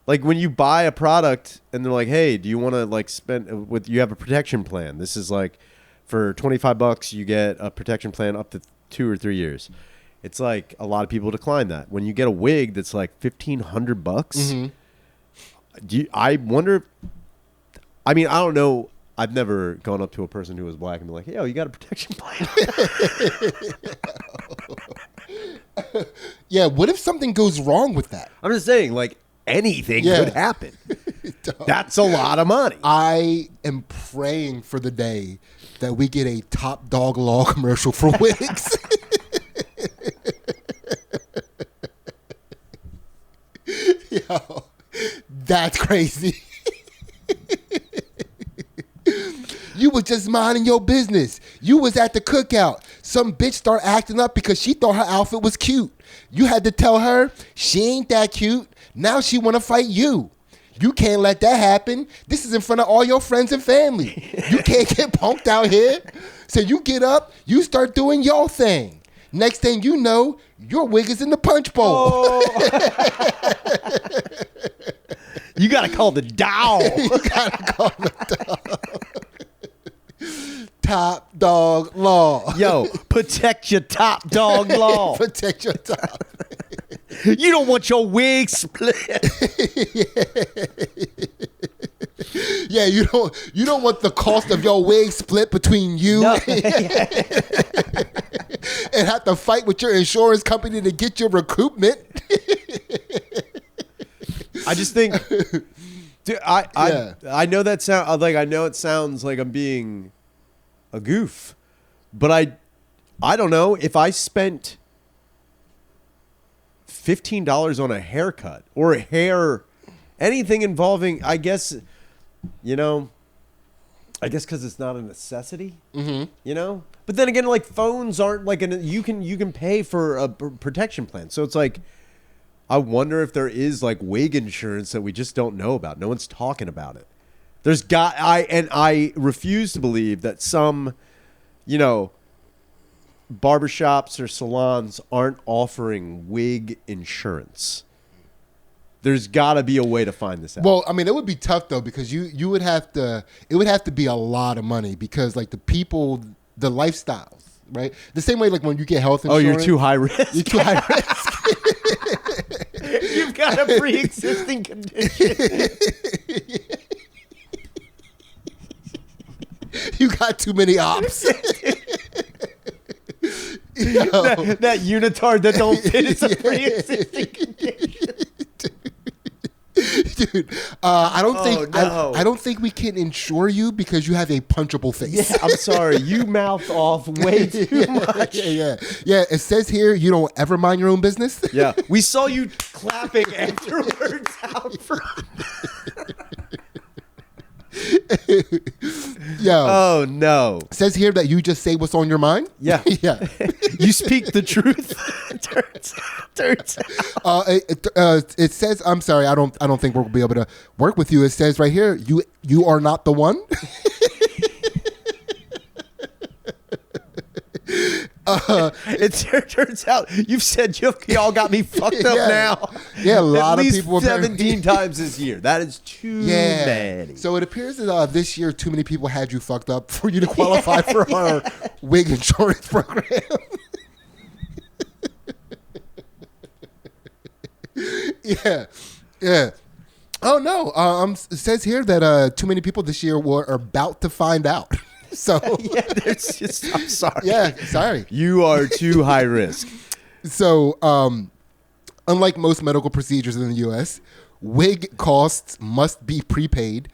Like when you buy a product and they're like, hey, do you want to like spend you have a protection plan? This is like for $25 you get a protection plan up to 2 or 3 years. It's like a lot of people decline that. When you get a wig that's like $1,500, I wonder. I mean, I don't know. I've never gone up to a person who was black and be like, "Hey, yo, you got a protection plan?" Yeah. What if something goes wrong with that? I'm just saying, like anything could happen. That's a lot of money. I am praying for the day that we get a Top Dog Law commercial for wigs. Yo, that's crazy. You was just minding your business. You was at the cookout. Some bitch start acting up because she thought her outfit was cute. You had to tell her she ain't that cute. Now she want to fight you. You can't let that happen. This is in front of all your friends and family. You can't get punked out here. So you get up, you start doing your thing. Next thing you know, your wig is in the punch bowl. Oh. You got to call the Dow. You got to call the dog. Top Dog Law. Yo, protect your Top Dog Law. Protect your top. You don't want your wig split. Yeah, you don't want the cost of your wig split between you and have to fight with your insurance company to get your recoupment. I just think, dude, I know that sound like I know it sounds like I'm being a goof, but I don't know if I spent $15 on a haircut or a hair, anything involving, I guess because it's not a necessity, But then again, like phones aren't like you can pay for a protection plan, so it's like. I wonder if there is like wig insurance that we just don't know about. No one's talking about it. I refuse to believe that some, barbershops or salons aren't offering wig insurance. There's got to be a way to find this out. Well, I mean, it would be tough though because you would have to. It would have to be a lot of money because like the people, the lifestyles, right? The same way like when you get health insurance. Oh, you're too high risk. You're too high risk. You've got a pre-existing condition. You got too many ops. that unitard that don't fit is a pre-existing condition. Dude, I don't think we can insure you because you have a punchable face. Yeah, I'm sorry. You mouth off way too much. Yeah. It says here you don't ever mind your own business. Yeah, we saw you clapping afterwards out front. Yo. Oh no. Says here that you just say what's on your mind. Yeah. Yeah. You speak the truth. Turns out. It says, I'm sorry, I don't think we'll be able to work with you. It says right here, you are not the one. It turns out you've said y'all got me fucked up now. Yeah, a lot At of least people 17 times this year. That is too many. So it appears that this year too many people had you fucked up for you to qualify for our wig insurance program. Yeah. Oh no. It says here that too many people this year are about to find out. So Yeah, there's just. I'm sorry. yeah, sorry. You are too high risk. So, unlike most medical procedures in the U.S., wig costs must be prepaid.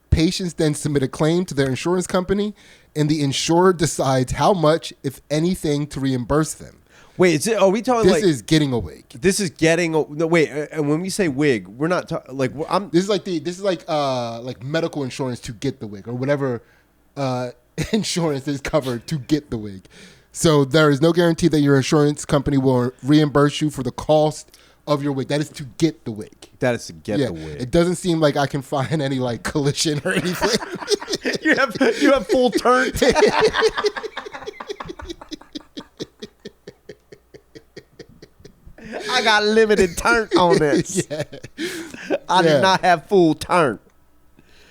Patients then submit a claim to their insurance company, and the insurer decides how much, if anything, to reimburse them. Wait, are we talking This is getting a wig. This is getting. No, wait. And when we say wig, we're not talking like. This is like medical insurance to get the wig or whatever insurance is covered to get the wig. So there is no guarantee that your insurance company will reimburse you for the cost of your wig. That is to get the wig. That is to get the wig. It doesn't seem like I can find any like collision or anything. you have full turnt. I got limited turnt on this. Yeah. I did not have full turnt.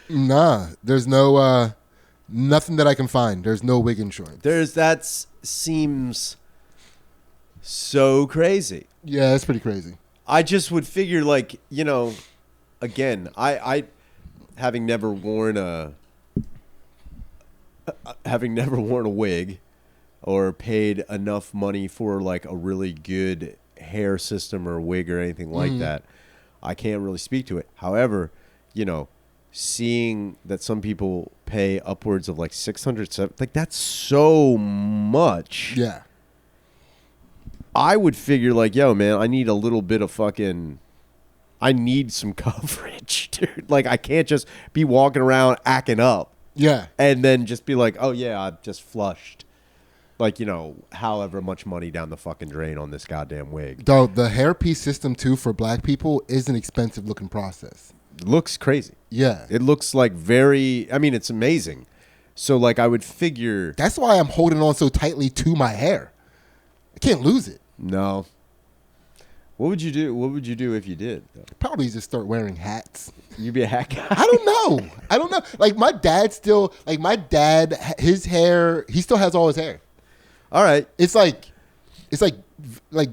Nah, there's no nothing that I can find. There's no wig insurance. That seems so crazy. Yeah, that's pretty crazy. I just would figure like, again, I having never worn a wig or paid enough money for like a really good hair system or wig or anything like that, I can't really speak to it. However, seeing that some people pay upwards of like 600, like that's so much. Yeah. I would figure like, yo, man, I need a little bit of I need some coverage, dude. Like I can't just be walking around acting up. Yeah. And then just be like, oh yeah, I've just flushed. Like, however much money down the fucking drain on this goddamn wig. Though the hairpiece system too for black people is an expensive looking process. It looks crazy. Yeah. It looks like it's amazing. So like I would figure. That's why I'm holding on so tightly to my hair. I can't lose it. No. What would you do? What would you do if you did? Probably just start wearing hats. You'd be a hat guy? I don't know. Like my dad, his hair, he still has all his hair. All right. It's like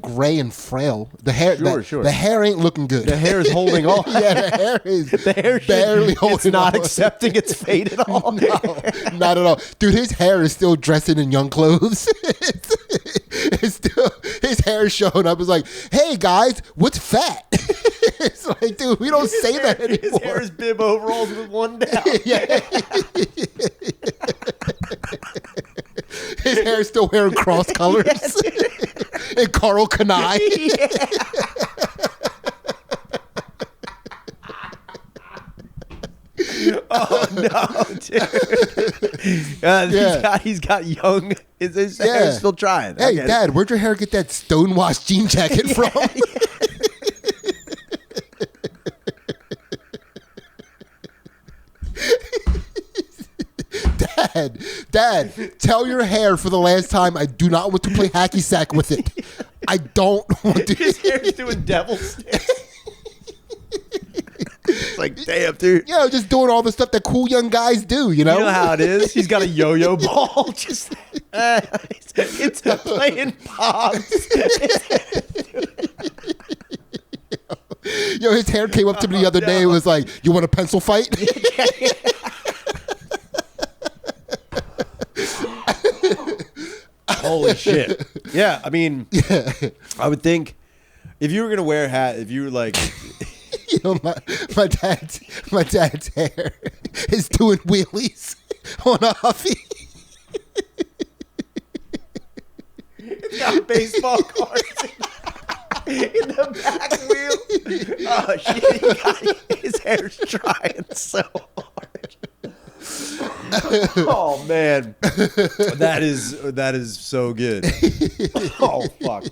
gray and frail. The hair, sure. The hair ain't looking good. The hair is holding on. Yeah, the hair is barely holding on. It's not on. accepting its fate at all. No, not at all. Dude, his hair is still dressing in young clothes. It's still, his hair is showing up. It's like, hey guys, what's fat? It's like, dude, we don't say that anymore. His hair is bib overalls with one down. Yeah. His hair is still wearing cross colors. And Carl Kanai. Oh no, dude! He's got young. His hair still trying. Hey, Dad, where'd your hair get that stonewashed jean jacket from? Dad, tell your hair for the last time I do not want to play hacky sack with it. I don't want to. His hair's doing devil sticks. It's like, damn, dude. Just doing all the stuff that cool young guys do, You know how it is? He's got a yo-yo ball. Just it's playing pops. His hair came up to me the other day and was like, you want a pencil fight? Holy shit. Yeah, I mean, I would think if you were going to wear a hat, if you were like... my dad's hair is doing wheelies on a Huffy. It's got baseball cards in the back wheel. Oh, shit. His hair's trying so hard. Oh man, that is so good. Oh fuck.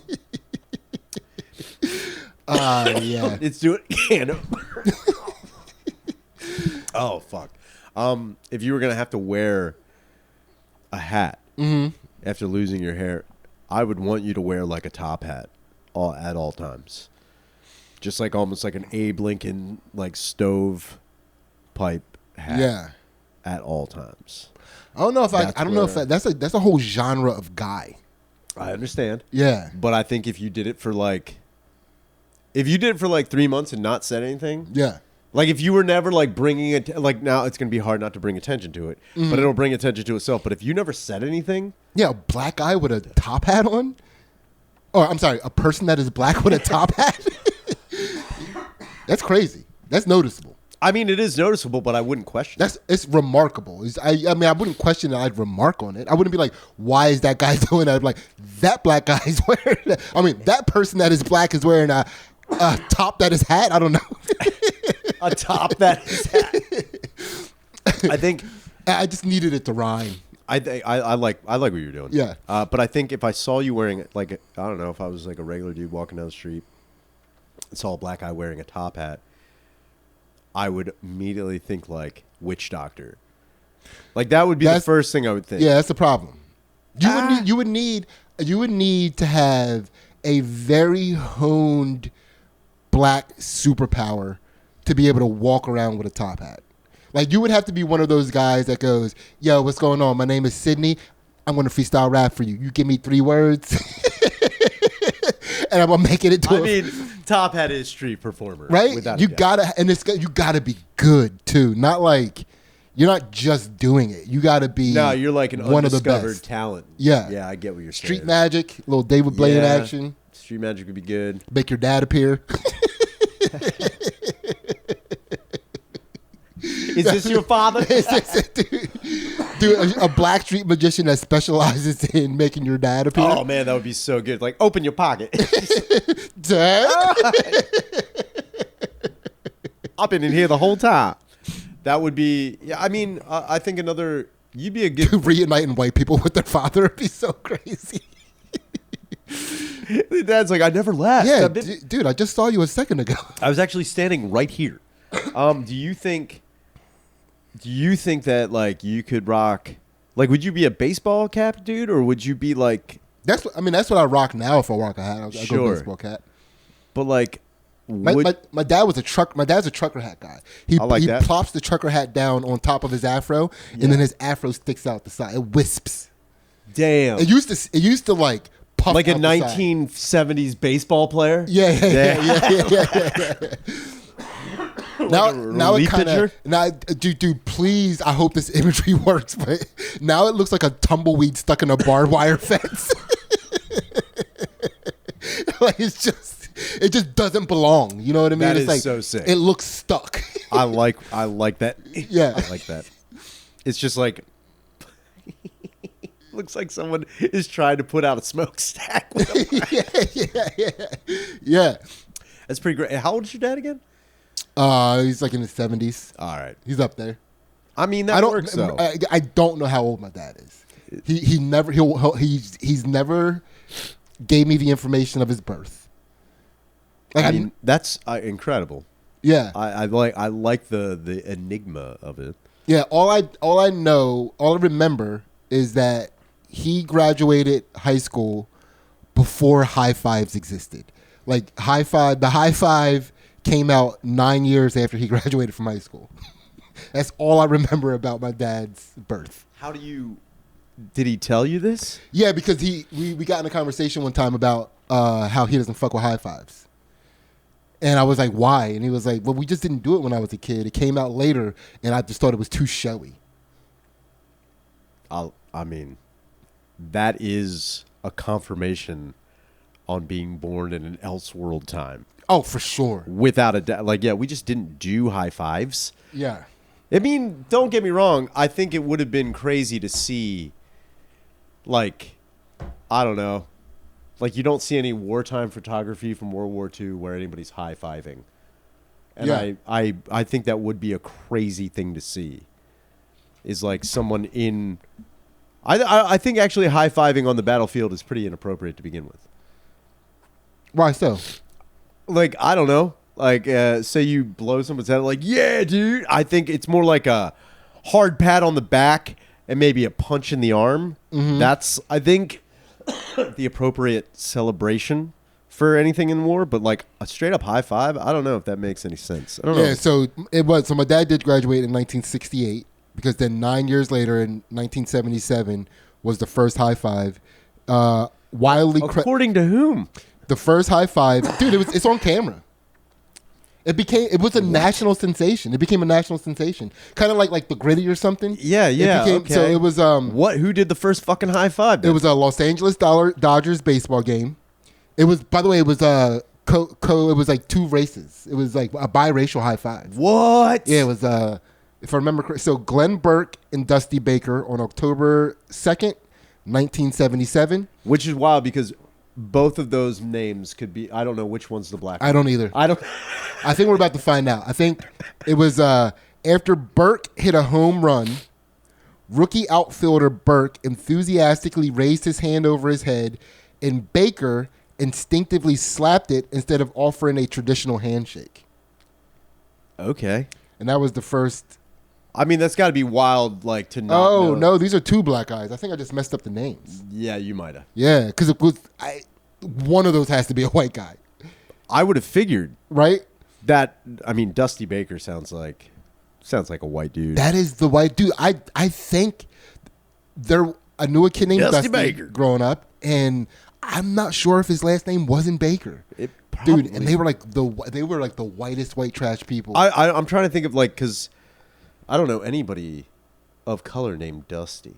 Yeah. It's doing again. Oh fuck. If you were gonna have to wear a hat after losing your hair, I would want you to wear like a top hat at all times. Just like almost like an Abe Lincoln like stove pipe hat. Yeah. At all times. I don't know if that's a whole genre of guy. I understand. Yeah. But I think if you did it for like 3 months and not said anything. Yeah. Like if you were never like bringing it, like now it's going to be hard not to bring attention to it, but it'll bring attention to itself. But if you never said anything. Yeah, a black guy with a top hat on? Or I'm sorry, a person that is black with a top hat? That's crazy. That's noticeable. I mean, it is noticeable, but I wouldn't question it. It's remarkable. I mean, I wouldn't question it. I'd remark on it. I wouldn't be like, why is that guy doing that? I'd be like, that black guy is wearing that. I mean, that person that is black is wearing a top that is hat. I don't know. A top that is hat. I think I just needed it to rhyme. I like what you're doing. Yeah. But I think if I saw you wearing like I don't know, if I was like a regular dude walking down the street and saw a black guy wearing a top hat, I would immediately think like witch doctor. Like that would be the first thing I would think. Yeah, that's the problem. You would need to have a very honed black superpower to be able to walk around with a top hat. Like you would have to be one of those guys that goes, "Yo, what's going on? My name is Sidney. I'm going to freestyle rap for you. You give me 3 words." And I'm gonna make it into. Top hat is street performer, right? You gotta be good too. Not like you're not just doing it. You gotta be. No, you're like an one undiscovered of the best talent. Yeah, yeah, I get what you're saying. Street magic, little David Blaine action. Street magic would be good. Make your dad appear. Is this your father? Dude, a black street magician that specializes in making your dad appear. Oh man, that would be so good. Like, open your pocket. Dad? I've been in here the whole time. That would be. Yeah, I mean, I think you'd be a good reuniting white people with their father would be so crazy. Dad's like, I never left. Yeah, dude, I just saw you a second ago. I was actually standing right here. Do you think that like you could rock? Like, would you be a baseball cap dude, or would you be like? That's what I rock now. If I rock a hat, I go baseball cap. But like, my dad was a truck. My dad's a trucker hat guy. He plops the trucker hat down on top of his afro, and then his afro sticks out the side. It wisps. Damn. It used to like puff like a out 1970s baseball player. Yeah. Now it kind of dude, please. I hope this imagery works, but now it looks like a tumbleweed stuck in a barbed wire fence. Like it just doesn't belong. You know what I mean? That it's is like, so sick. It looks stuck. I like that. Yeah, I like that. It's just like looks like someone is trying to put out a smokestack. Yeah. That's pretty great. How old is your dad again? He's like in his 70s. All right, he's up there. I mean, that works though. I don't know how old my dad is. He's never gave me the information of his birth. Like, I mean, that's incredible. Yeah, I like the enigma of it. Yeah, all I remember is that he graduated high school before high fives existed. Like the high five came out 9 years after he graduated from high school. That's all I remember about my dad's birth. Did he tell you this? Yeah, because we got in a conversation one time about how he doesn't fuck with high fives. And I was like, why? And he was like, well, we just didn't do it when I was a kid. It came out later, and I just thought it was too showy. I mean, that is a confirmation on being born in an elseworld time. Oh, for sure. Without a doubt. Like, yeah, we just didn't do high fives. Yeah. I mean, don't get me wrong. I think it would have been crazy to see, like, I don't know. Like, you don't see any wartime photography from World War II where anybody's high-fiving. And yeah. I think that would be a crazy thing to see. is like someone in. I think actually high-fiving on the battlefield is pretty inappropriate to begin with. Why so? Like, I don't know. Like, say you blow someone's head, like, yeah, dude. I think it's more like a hard pat on the back and maybe a punch in the arm. Mm-hmm. That's, I think, the appropriate celebration for anything in war. But, like, a straight-up high five, I don't know if that makes any sense. I don't know. Yeah, so it was. So my dad did graduate in 1968 because then 9 years later in 1977 was the first high five. According to whom? The first high five, dude. It's on camera. It was a national sensation. It became a national sensation, kind of like the Gritty or something. Yeah. Okay. So it was what? Who did the first fucking high five? It was a Los Angeles Dodgers baseball game. It was, by the way, it was it was like two races. It was like a biracial high five. What? Yeah, it was if I remember correctly. So Glen, Burke, and Dusty Baker on October 2nd, 1977. Which is wild because both of those names could be. I don't know which one's the black one. I don't either. I think we're about to find out. I think it was after Burke hit a home run, rookie outfielder Burke enthusiastically raised his hand over his head, and Baker instinctively slapped it instead of offering a traditional handshake. Okay. And that was the first. I mean, that's got to be wild, like, to not know. Oh, no, these are two black guys. I think I just messed up the names. Yeah, you might have. Yeah, because it was one of those has to be a white guy. I would have figured. Right? That, I mean, Dusty Baker sounds like a white dude. That is the white dude. I think I knew a kid named Dusty Baker growing up, and I'm not sure if his last name wasn't Baker. Dude, and they were like the whitest white trash people. I'm trying to think of, like, because I don't know anybody of color named Dusty.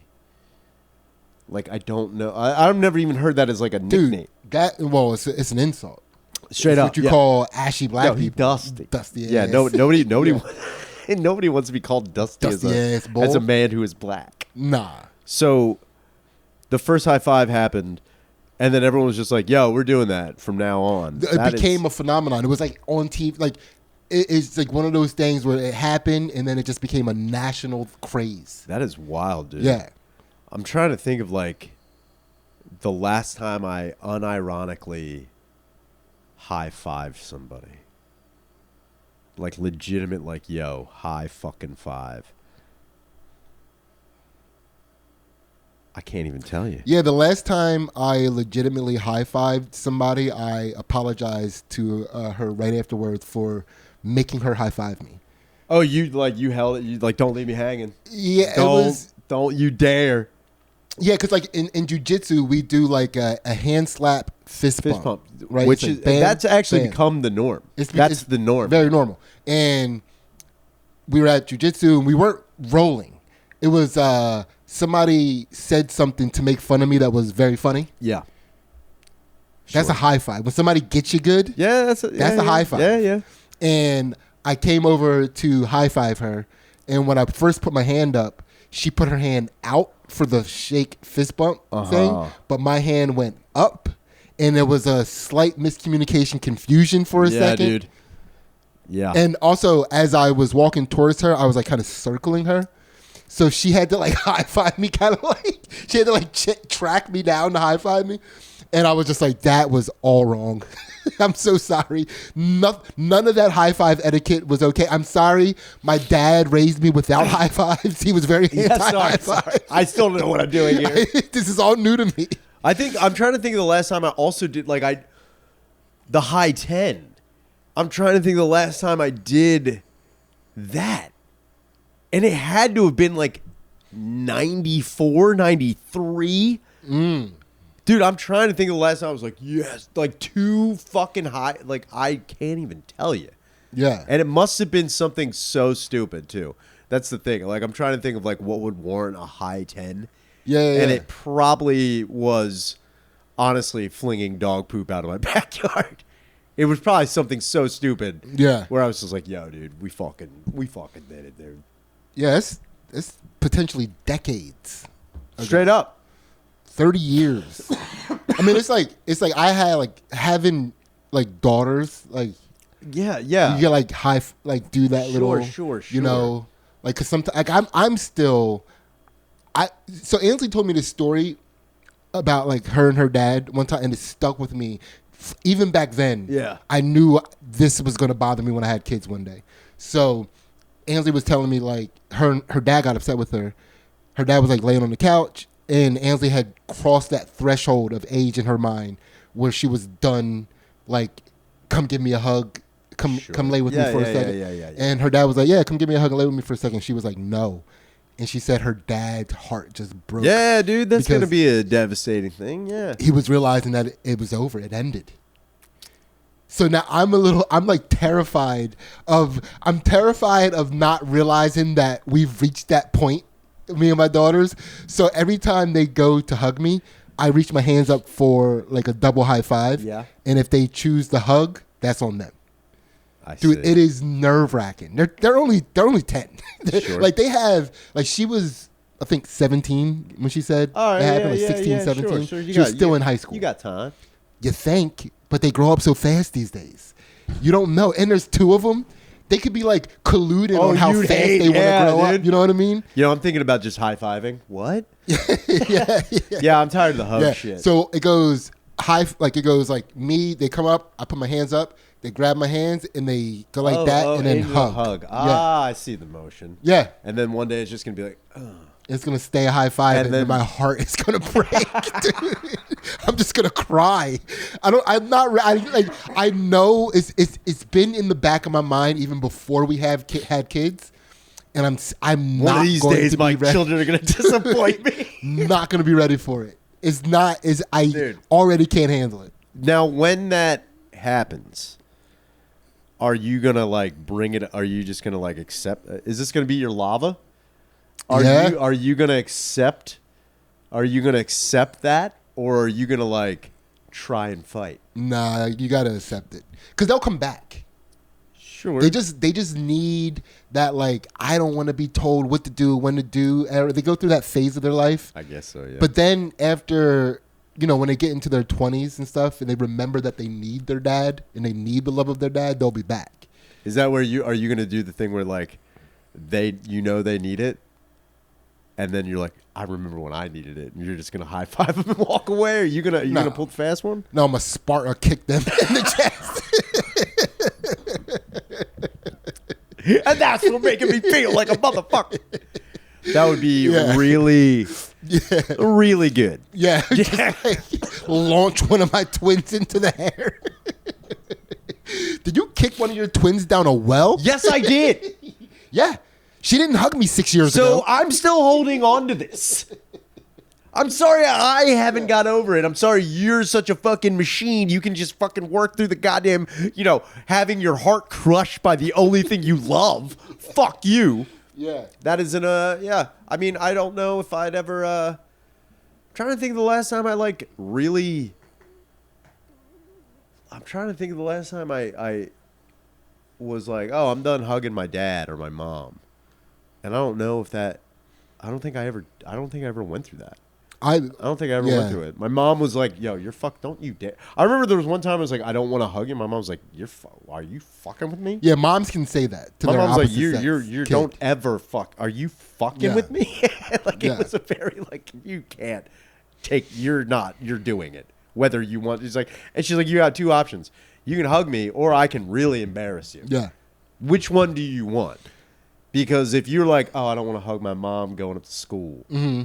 Like, I don't know. I've never even heard that as like a nickname. It's an insult. Straight it's up, what you call ashy black people. Dusty. Dusty. Yeah, nobody, nobody wants to be called Dusty as a man who is black. Nah. So, the first high five happened, and then everyone was just like, "Yo, we're doing that from now on." It became a phenomenon. It was like on TV, like it's like one of those things where it happened, and then it just became a national craze. That is wild, dude. Yeah. I'm trying to think of like the last time I unironically high five somebody. Like legitimate, like, yo, high fucking five. I can't even tell you. Yeah, the last time I legitimately high-fived somebody, I apologized to her right afterwards for making her high-five me. Oh, you held it. You like, don't leave me hanging. Yeah, don't you dare. Yeah, because like in jiu-jitsu, we do like a hand slap fist bump, right? Which is bam, that's actually become the norm. That's the norm. Very normal. And we were at jiu-jitsu, and we weren't rolling. It was somebody said something to make fun of me that was very funny. Yeah. That's a high five. When somebody gets you good, that's a high five. Yeah. And I came over to high five her, and when I first put my hand up, she put her hand out for the shake fist bump thing, but my hand went up, and there was a slight miscommunication, confusion for a second. Yeah, dude. Yeah. And also, as I was walking towards her, I was like kind of circling her. So she had to like high five me, kind of like she had to like track me down to high five me, and I was just like, that was all wrong. I'm so sorry. None of that high five etiquette was okay. I'm sorry. My dad raised me without high fives. He was very anti high five. I still don't know what I'm doing here. This is all new to me. I'm trying to think of the last time I also did the high 10. I'm trying to think of the last time I did that. And it had to have been like 94, 93. Dude, I'm trying to think of the last time I was like, yes, like too fucking high. Like, I can't even tell you. Yeah. And it must have been something so stupid, too. That's the thing. Like, I'm trying to think of, like, what would warrant a high 10. Yeah. And it probably was, honestly, flinging dog poop out of my backyard. It was probably something so stupid. Yeah. Where I was just like, yo, dude, we fucking did it, dude. Yeah, it's potentially decades ago. Straight up. 30 years. I mean, it's like I had like having like daughters, like yeah. You get like do that little sure. you know, Like, cause sometimes, like I'm still, so Ansley told me this story about like her and her dad one time, and it stuck with me. Even back then, Yeah. I knew this was going to bother me when I had kids one day. So Ansley was telling me like her dad got upset with her. Her dad was like laying on the couch, and Ansley had crossed that threshold of age in her mind where she was done. Like, come give me a hug. Come lay with me for a second. Yeah. And her dad was like, yeah, come give me a hug and lay with me for a second. She was like, no. And she said her dad's heart just broke. Yeah, dude, that's going to be a devastating thing. Yeah. He was realizing that it was over. It ended. So now I'm like terrified of not realizing that we've reached that point, me and my daughters. So every time they go to hug me, I reach my hands up for like a double high five. Yeah. And if they choose the hug, that's on them. Dude, see. it is nerve wracking. They're only 10. Sure. Like they have, like she was, I think 17 when she said All right, it happened, like 16, 17. Sure. She was still in high school. You got time. You think, but they grow up so fast these days. You don't know. And there's two of them. They could be like colluding on how fast they want to grow up. You know what I mean? You know, I'm thinking about just high-fiving. What? Yeah, I'm tired of the hug shit. So it goes like me, they come up, I put my hands up, they grab my hands, and they go like that, and then hug. I see the motion. Yeah. And then one day it's just going to be like, ugh. It's going to stay a high five, and then my heart is going to break, dude. I'm just going to cry. I know it's been in the back of my mind even before we had kids. And I'm one not of these going days to my be ready. children are going to disappoint me. Not going to be ready for it. I already can't handle it. Now, when that happens, are you going to like bring it? Are you just going to like accept? Is this going to be your lava? Are you going to accept? Are you going to accept that? Or are you going to like try and fight? Nah, you got to accept it. Because they'll come back. Sure. They just need that, like, I don't want to be told what to do, when to do. They go through that phase of their life. I guess so, yeah. But then after, when they get into their 20s and stuff, and they remember that they need their dad and they need the love of their dad, they'll be back. Is that where are you going to do the thing where, like, they need it? And then you're like, I remember when I needed it. And you're just going to high five them and walk away? Are you going to pull the fast one? No, I'm going to Sparta kick them in the chest. And that's what making me feel like a motherfucker. That would be really, really good. Yeah. Just like launch one of my twins into the air. Did you kick one of your twins down a well? Yes, I did. Yeah. She didn't hug me 6 years ago. So I'm still holding on to this. I'm sorry I haven't got over it. I'm sorry you're such a fucking machine. You can just fucking work through the goddamn, having your heart crushed by the only thing you love. Fuck you. Yeah. That isn't yeah. I mean, I don't know if I'd ever, I'm trying to think of the last time I like really, I'm trying to think of the last time I was like, oh, I'm done hugging my dad or my mom. And I don't know if that, I don't think I ever went through that. I don't think I ever went through it. My mom was like, yo, you're fucked. Don't you dare. I remember there was one time I was like, I don't want to hug you. My mom was like, are you fucking with me? Yeah, moms can say that to my their mom's like, opposite you don't ever fuck. Are you fucking with me? Like, it was a very, like, you can't you're doing it. Whether you want, she's like, you have two options. You can hug me or I can really embarrass you. Yeah. Which one do you want? Because if you're like, oh, I don't want to hug my mom going up to school. Mm-hmm.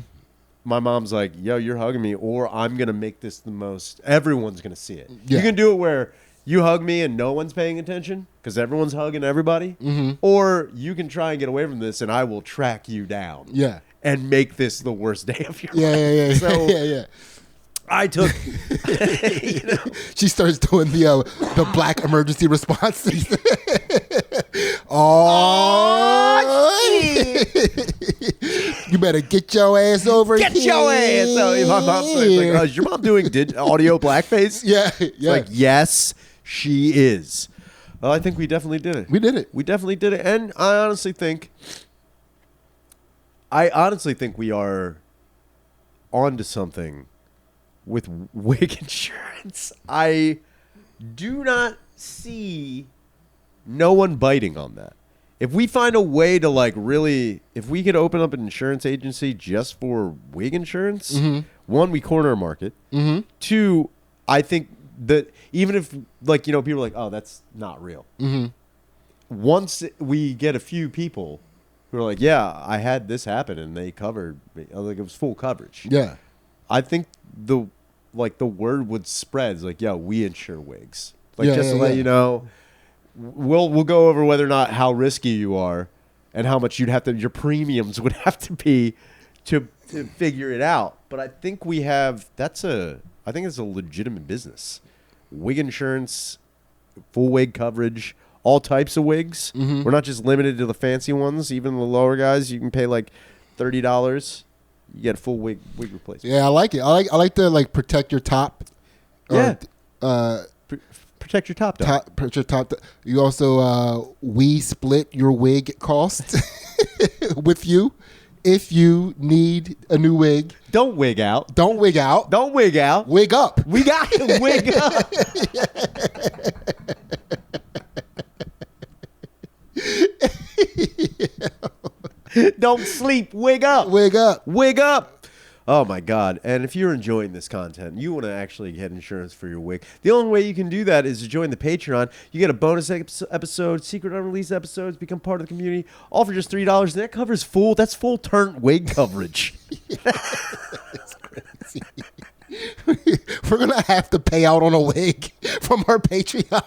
My mom's like, yo, you're hugging me, or I'm going to make this the most, everyone's going to see it. Yeah. You can do it where you hug me and no one's paying attention because everyone's hugging everybody. Mm-hmm. Or you can try and get away from this and I will track you down. Yeah. And make this the worst day of your life. Yeah. So yeah. I took, She starts doing the black emergency responses. You better get your ass over here. Get your ass over. My mom's like, is your mom doing audio blackface? Yeah. It's like, yes, she is. Well, I think we definitely did it. We did it. We definitely did it. And I honestly think we are onto something with Wig Insurance. I do not see no one biting on that. if we find a way to like really, if we could open up an insurance agency just for wig insurance, one, we corner a market. Two, I think that even if like, you know, people are like, oh, that's not real. Once we get a few people who are like, yeah, I had this happen and they covered me, like it was full coverage. Yeah. I think the word would spread. It's like, yeah, we insure wigs. Like just to let you know, we'll go over whether or not how risky you are and how much your premiums would have to be to figure it out. But I think I think it's a legitimate business. Wig insurance, full wig coverage, all types of wigs. We're not just limited to the fancy ones. Even the lower guys, you can pay like $30. You get a full wig replacement. Yeah, I like it. I like to like protect your top. Yeah. Protect your top. Protect your top. You also we split your wig cost with you if you need a new wig. Don't wig out. Don't wig out. Don't wig out. Wig up. We got to wig up. Don't sleep. Wig up. Wig up. Wig up. Oh, my God. And if you're enjoying this content, you want to actually get insurance for your wig, the only way you can do that is to join the Patreon. You get a bonus episode, secret unreleased episodes, become part of the community, all for just $3. And that covers that's full Turnt wig coverage. That's crazy. We're going to have to pay out on a wig from our Patreon.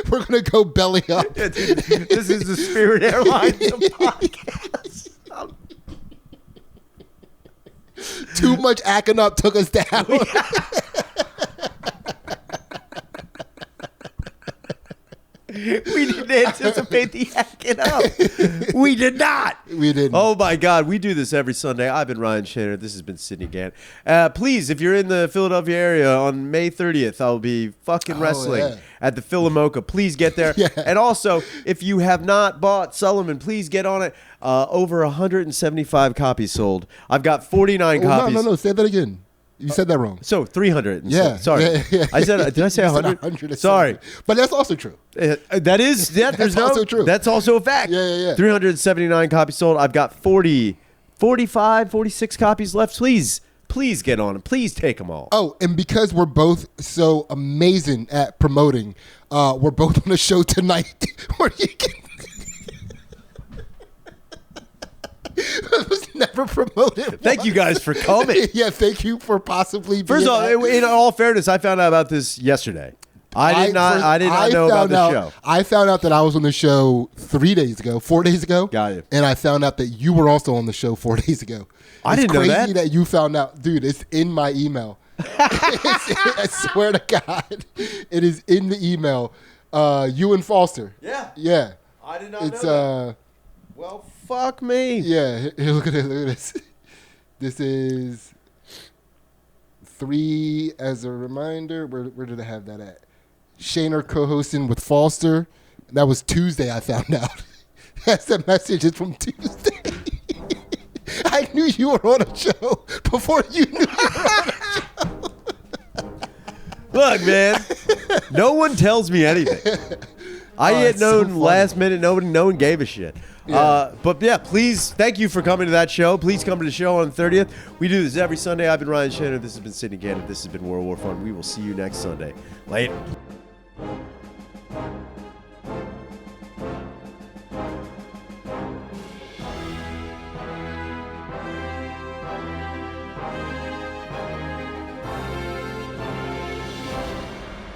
We're going to go belly up. Yeah, dude, this is the Spirit Airlines podcast. Too much acting up took us down. We didn't anticipate the hacking up. We did not. We didn't. Oh, my God. We do this every Sunday. I've been Ryan Shannon. This has been Sidney Gantt. Please, if you're in the Philadelphia area on May 30th, I'll be fucking wrestling at the Philamoka. Please get there. And also, if you have not bought Sullivan, please get on it. Over 175 copies sold. I've got 49 copies. No. Say that again. You said that wrong. So 300. Yeah. Sorry. Yeah. I said. Did I say 100? Sorry. But that's also true. That is. That's also true. That's also a fact. Yeah. 379 copies sold. I've got 45, 46 copies left. Please get on it. Please take them all. Oh, and because we're both so amazing at promoting, we're both on a show tonight where you can. It was never promoted. Thank you guys for coming. Yeah, thank you for possibly being. First of all, in all fairness, I found out about this yesterday. I did not know about the show. I found out that I was on the show 4 days ago. Got it. And I found out that you were also on the show 4 days ago. I didn't know that. It's crazy that you found out. Dude, it's in my email. I swear to God. It is in the email. You and Foster. Yeah. Yeah. I did not know that. Well, fuck me. Yeah. Here, look at this. This is 3 as a reminder. Where did I have that at? Shaner co-hosting with Foster. That was Tuesday, I found out. That's the message. It's from Tuesday. I knew you were on a show before you knew you were on a show. Look, man. No one tells me anything. I get known last minute. No one gave a shit. Yeah. But yeah, please, thank you for coming to that show. Please come to the show on the 30th. We do this every Sunday. I've been Ryan Shannon. This has been Sidney Gantt. This has been World War Fun. We will see you next Sunday. Later.